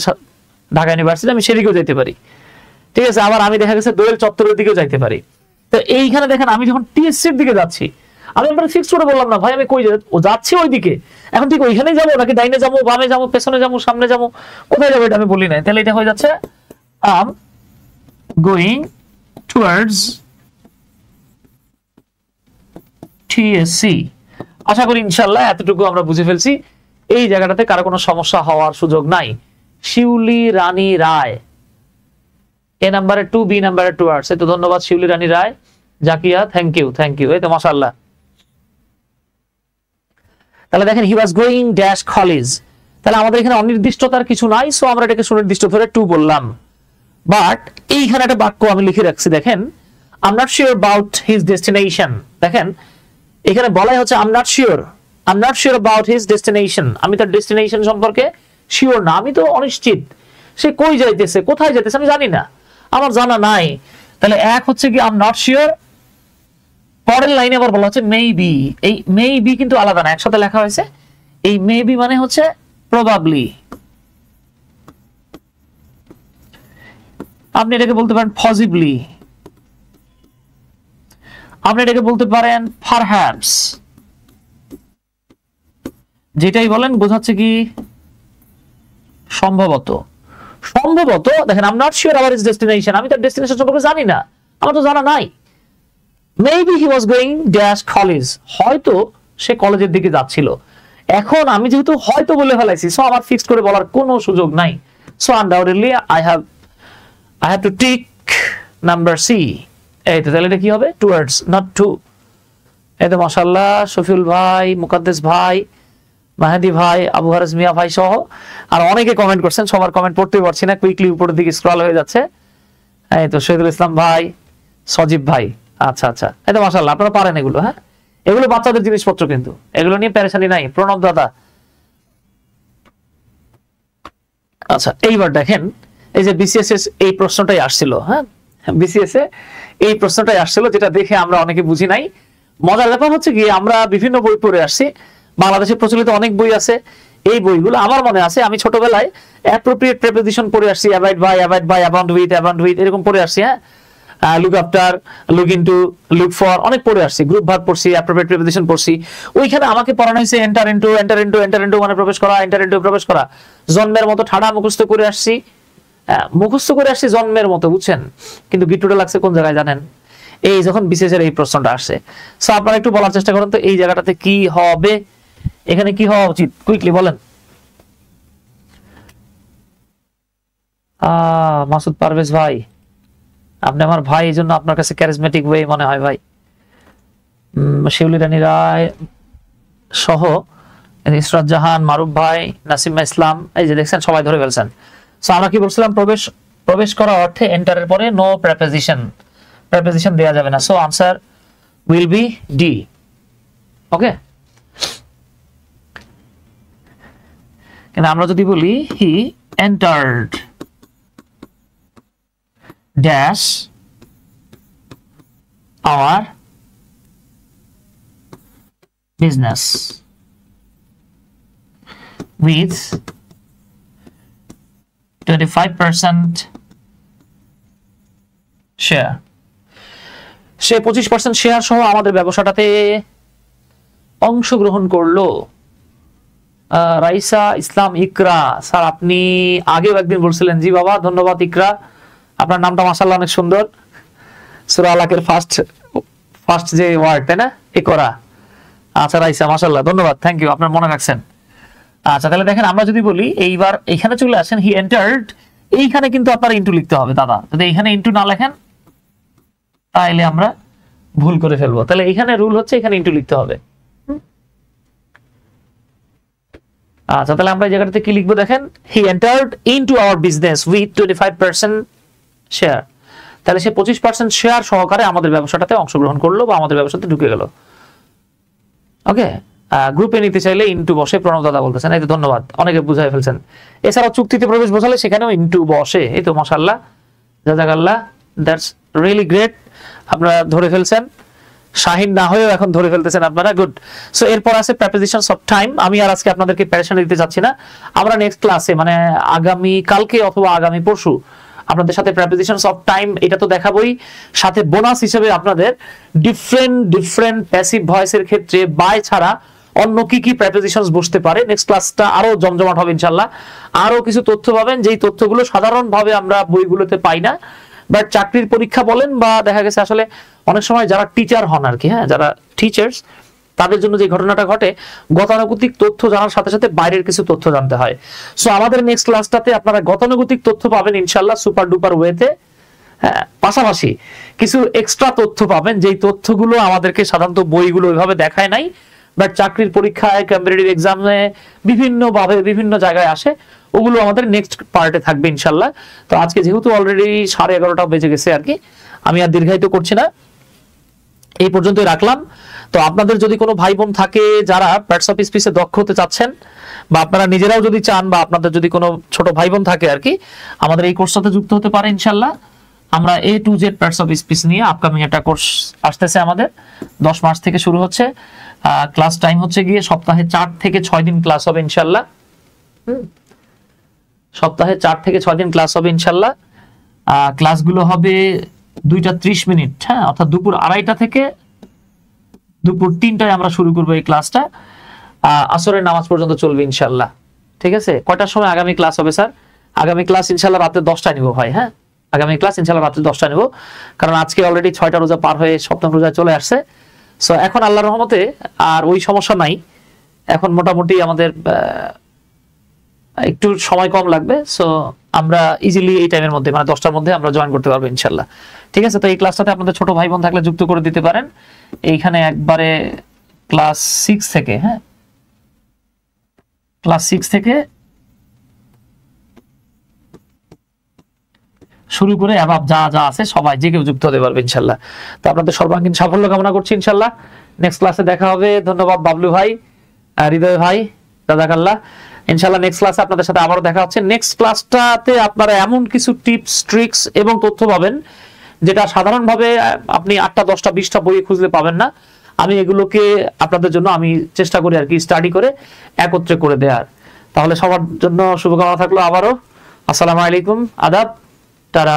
ঢাকা ইউনিভার্সিটি আমি সেদিকেও যেতে পারি। ঠিক আছে, আবার আমি দেখা গেছে দোয়েল চত্বরের দিকেও যাইতে পারি। তো এইখানে দেখেন আমি যখন টিএসসির দিকে যাচ্ছি, আমি একবার ফিক্স করে বললাম না ভাই আমি কই যাচ্ছি ওই দিকে, এখন ঠিক ওইখানেই যাবো নাকি ডাইনে যাবো বামে যাবো পেছনে যাবো সামনে যাবো কোথায় যাবো এটা আমি বলি নাই। তাহলে এটা হয়ে যাচ্ছে আম গোয়িং টুয়ার্ডস টিএসসি। আশা করি ইনশাআল্লাহ এতটুকু আমরা বুঝে ফেলছি, এই জায়গাটাতে কারো কোনো সমস্যা হওয়ার সুযোগ নাই। শিউলি রানী রায়, এ নাম্বারে টু, বি নাম্বারে টুয়ার্ডস। এই তো ধন্যবাদ শিউলি রানী রায়, জাকিয়া থ্যাংক ইউ, এই তো মাশাআল্লাহ। তাহলে দেখেন হি ওয়াজ গোয়িং ড্যাশ কলেজ, তাহলে আমাদের এখানে অনির্দিষ্টতার কিছু নাই, সো আমরা এটাকে সুনির্দিষ্ট ধরে টু বললাম। বাট এইখানে একটা বাক্য আমি লিখে রাখছি দেখেন, I am not sure about his destination. দেখেন এখানে বলাই হচ্ছে I am not sure about his destination, আমি তার ডেস্টিনেশন সম্পর্কে শিওর না, আমি তো অনিশ্চিত, সে কই যাইতেছে কোথায় যাইতেছে আমি জানি না, আমার জানা নাই। তাহলে এক হচ্ছে কি আই এম নট শিওর, পরের লাইনে আবার বলা হচ্ছে মেবি, এই মেবি কিন্তু আলাদা না, একসাথে লেখা হয়েছে। এই মেবি মানে হচ্ছে প্রবাবলি, আপনি এটাকে বলতে পারেন পসিবলি, আপনি এটাকে বলতে পারেন পারহ্যাপস, যেটাই বলেন বোঝাচ্ছে কি সম্ভবত। দেখেন I am not sure about his destination, আমি তার ডেস্টিনেশন সম্পর্কে জানি না, আমার তো জানা নাই। Maybe he was going dash college, হয়তো সে কলেজের দিকে যাচ্ছিল। এখন আমি যেহেতু হয়তো বলে ফেলাইছি, সো আমার ফিক্স করে বলার কোনো সুযোগ নাই, so undoubtedly I have to tick number C. এই তো তাহলে এটা কি হবে, টুয়ার্ডস নট টু। এই তো মাশাআল্লাহ শফিউল ভাই, মুকাদ্দেস ভাই, মাহাদি ভাই, আবু হারেস মিয়া ভাই সহ আর অনেকে কমেন্ট করছেন, সবার কমেন্ট পড়তে পারছি না, কুইকলি উপরের দিকে স্ক্রল হয়ে যাচ্ছে। এই তো শহীদুল ইসলাম ভাই, সজীব ভাই, আচ্ছা আচ্ছা, এই তো মাশাআল্লাহ আপনারা পারেন এগুলো। হ্যাঁ, এগুলো বাচ্চাদের জিনিসপত্র, কিন্তু এগুলো নিয়ে পেরেশানি নাই। প্রণব দাদা। আচ্ছা, এইবার দেখেন এই যে বিসিএস এই প্রশ্নটাই আসছিল। হ্যাঁ, বিসিএস এই প্রশ্নটাই আসছিল, যেটা দেখে আমরা অনেকে বুঝি নাই। মজার ব্যাপার হচ্ছে কি, আমরা বিভিন্ন বই পড়ে আসছি, বাংলাদেশে প্রচলিত অনেক বই আছে। এই বইগুলো আমার মনে আছে, আমি ছোটবেলায় অ্যাপ্রোপ্রিয়েট প্রিপোজিশন পড়ে আসছি, অ্যাভয়েড বাই, অ্যাবাউন্ড উইথ, এরকম পড়ে আসছি। হ্যাঁ, look after, look into, look for, অনেক পড়ে আসছি। গ্রুপ ভার্ব পড়ছি, অ্যাপ্রোপ্রিয়েট প্রিপোজিশন পড়ছি। ওইখানে আমাকে পড়ানো হয়েছে এন্টার ইনটু মানে প্রবেশ করা, এন্টার ইনটু প্রবেশ করা। জন্মের মতো ঠাড়া মুখস্থ করে আসছি, জন্মের মতো, বুঝছেন? কিন্তু গিট্টুটা লাগছে কোন জায়গায় জানেন? এই যখন বিসিএস এর এই প্রশ্নটা আসছে। সো আপনারা একটু বলার চেষ্টা করেন তো, এই জায়গাটাতে কি হবে, এখানে কি হওয়া উচিত, কুইকলি বলেন। মাসুদ পারভেজ ভাই, আপনি আমার ভাই, এই জন্য আপনার কাছে ক্যারিজমেটিক ওয়ে মনে হয় ভাই। শিউলি রানী রায় সহ ইসরাত জাহান, মারুফ ভাই, নাসিমা ইসলাম, এই যে দেখছেন সবাই ধরে ফেলছেন। সো আমরা কি বলছিলাম, প্রবেশ করা অর্থে এন্টারের পরে নো প্রেপোজিশন দেয়া যাবে না। So answer will be D. Okay, কিন্তু আমরা যদি বলি he entered dash our business with 25% share, সে 25% শেয়ার সহ আমাদের ব্যবসাটাতে অংশগ্রহণ করলো। রাইসা ইসলাম ইকরা, স্যার আপনি আগেও একদিন বলছিলেন। জি বাবা, ধন্যবাদ ইকরা, আপনার নামটা মাশাআল্লাহ অনেক সুন্দর। সূরা আলাকের ফার্স্ট যে ওয়ার্ড, তাই না, ইকরা। আচ্ছা রাইসা, মাশাআল্লাহ, ধন্যবাদ, থ্যাংক ইউ, আপনার মনে রাখছেন। আচ্ছা, তাহলে দেখেন আমরা যদি বলি, এইবার এখানে চলে আসেন, হি এন্টার্ড, এইখানে কিন্তু আপনার ইনটু লিখতে হবে দাদা। যদি এখানে ইনটু না লেখেন তাহলে আমরা ভুল করে ফেলবো। তাহলে এখানে রুল হচ্ছে এখানে ইনটু লিখতে হবে। আচ্ছা, তাহলে আমরা এই জায়গাটাতে কি লিখবো দেখেন, he entered into hour business with 25% share. তাহলে সে 25% শেয়ার সহকারে আমাদের ব্যবসাটাতে অংশগ্রহণ করলো বা আমাদের ব্যবসাতে ঢুকে গেল। ওকে, গ্রুপে নিতে চাইলে ইনটু বসে, প্রণব দাদা বলতেছেন, এই তো ধন্যবাদ, অনেকে বুঝাই ফেলছেন। এছাড়াও চুক্তিতে প্রবেশ বোঝালে সেখানেও ইনটু বসে, এই তো মাশাআল্লাহ, জাযাকাল্লাহ, দ্যাটস রিয়েলি গ্রেট, আপনারা ধরে ফেলছেন। শাহিন না হয়েও এখন ধরে ফেলতেছেন আপনারা, গুড। সো এরপর আছে প্রেপোজিশনস অফ টাইম। আমি আর আজকে আপনাদেরকে প্যারেশানি দিতে চাচ্ছি না, আমরা নেক্সট ক্লাসে মানে আগামী কালকে অথবা আগামী পরশু আপনাদের সাথে প্রেপোজিশনস অফ টাইম এটা তো দেখাবোই, সাথে বোনাস হিসেবে আপনাদের ডিফারেন্ট প্যাসিভ ভয়েসের ক্ষেত্রে বাই ছাড়া অন্য কি কি প্রেপোজিশনস বসতে পারে। নেক্সট ক্লাসটা আরো জমজমাট হবে ইনশাআল্লাহ। আরো কিছু তথ্য পাবেন যেই তথ্যগুলো সাধারণভাবে আমরা বইগুলোতে পাই না, বাট চাকরির পরীক্ষা বলেন বা দেখা গেছে আসলে অনেক সময় যারা টিচার হন আর কি, হ্যাঁ, যারা টিচার্স, তাদের জন্য যে ঘটনাটা ঘটে, গতানুগতিক তথ্য জানার সাথে সাথে বাইরের কিছু তথ্য জানতে হয়। সো আমাদের নেক্সট ক্লাসটাতে আপনারা গতানুগতিক তথ্য পাবেন ইনশাআল্লাহ সুপার ডুপার ওয়েতে। পাশাপাশি কিছু এক্সট্রা তথ্য পাবেন যেই তথ্যগুলো আমাদেরকে সাধারণত বইগুলো ওইভাবে দেখায় নাই, বাট চাকরির পরীক্ষায়, কম্পিটিটিভ এক্সামে বিভিন্নভাবে বিভিন্ন জায়গায় আসে, ওগুলো আমাদের নেক্সট পার্টে থাকবে ইনশাআল্লাহ। তো আজকে যেহেতু অলরেডি 11:30 বেজে গেছে আর কি, আমি আর দীর্ঘায়িত করছি না, এই পর্যন্তই রাখলাম। তো আপনাদের যদি কোনো ভাই বোন থাকে যারা প্যাটস অফ স্পিচে দক্ষ হতে চাচ্ছেন, বা আপনারা নিজেরাও যদি চান, বা আপনাদের যদি কোনো ছোট ভাই বোন থাকে আর কি, আমাদের এই কোর্সটাতে যুক্ত হতে পারে ইনশাআল্লাহ। আমরা A to Z pants of speech নিয়ে আপকামিং একটা কোর্স আসতেছে আমাদের, 10 মার্চ থেকে শুরু হচ্ছে। ক্লাস টাইম হচ্ছে গিয়ে সপ্তাহে 4 থেকে 6 দিন ক্লাস হবে ইনশাআল্লাহ। সপ্তাহে 4 থেকে 6 দিন ক্লাস হবে ইনশাআল্লাহ। ক্লাসগুলো হবে 2:30 মিনিট, হ্যাঁ, অর্থাৎ দুপুর 2:30 থেকে দুপুর 3টায় আমরা শুরু করবো এই ক্লাসটা, আসরের নামাজ পর্যন্ত চলবে ইনশাআল্লাহ। ঠিক আছে, কয়টার সময় আগামী ক্লাস হবে স্যার? আগামী ক্লাস ইনশাআল্লাহ রাতে 10টায় নিব ভাই। হ্যাঁ, আগামী ক্লাস ইনশাআল্লাহ রাতে 10টায় নিব, কারণ আজকে অলরেডি 6টা রোজা পার হয়ে সপ্তম রোজা চলে আসছে। সো এখন আল্লাহর রহমতে আর ওই সমস্যা নাই, এখন মোটামুটি আমাদের একটু সময় কম লাগবে। সো আমরা ইজিলি এই টাইমের মধ্যে মানে 10টার মধ্যে আমরা জয়েন করতে পারবো ইনশাআল্লাহ। ঠিক আছে, তো এই ক্লাসটাতে আপনাদের ছোট ভাই বোন থাকলে যুক্ত করে দিতে পারেন। এইখানে একবারে ক্লাস 6 থেকে, হ্যাঁ, ক্লাস 6 থেকে শুরু করে অ্যাবাব যা যা আছে সবাই যে কেউ যুক্ত হতে পারবে ইনশাল্লাহ। তো আপনাদের সর্বাঙ্গীন সাফল্য কামনা করছি ইনশাল্লাহ। নেক্সট ক্লাসে দেখা হবে। ধন্যবাদ বাবলু ভাই, হৃদয় ভাই, জাযাকাল্লাহ। ইনশাল্লাহ নেক্সট ক্লাসে আপনাদের সাথে আবারও দেখা হচ্ছে। নেক্সট ক্লাসটাতে আপনারা এমন কিছু টিপস, ট্রিক্স এবং তথ্য পাবেন যেটা সাধারণভাবে আপনি 8টা 10টা 20টা বইয়ে খুঁজলে পাবেন না। আমি এগুলোকে আপনাদের জন্য আমি চেষ্টা করি আর কি স্টাডি করে একত্রে করে দেওয়ার। তাহলে সবার জন্য শুভকামনা থাকলো আবারও। আসসালামু আলাইকুম, আদাব, তারা।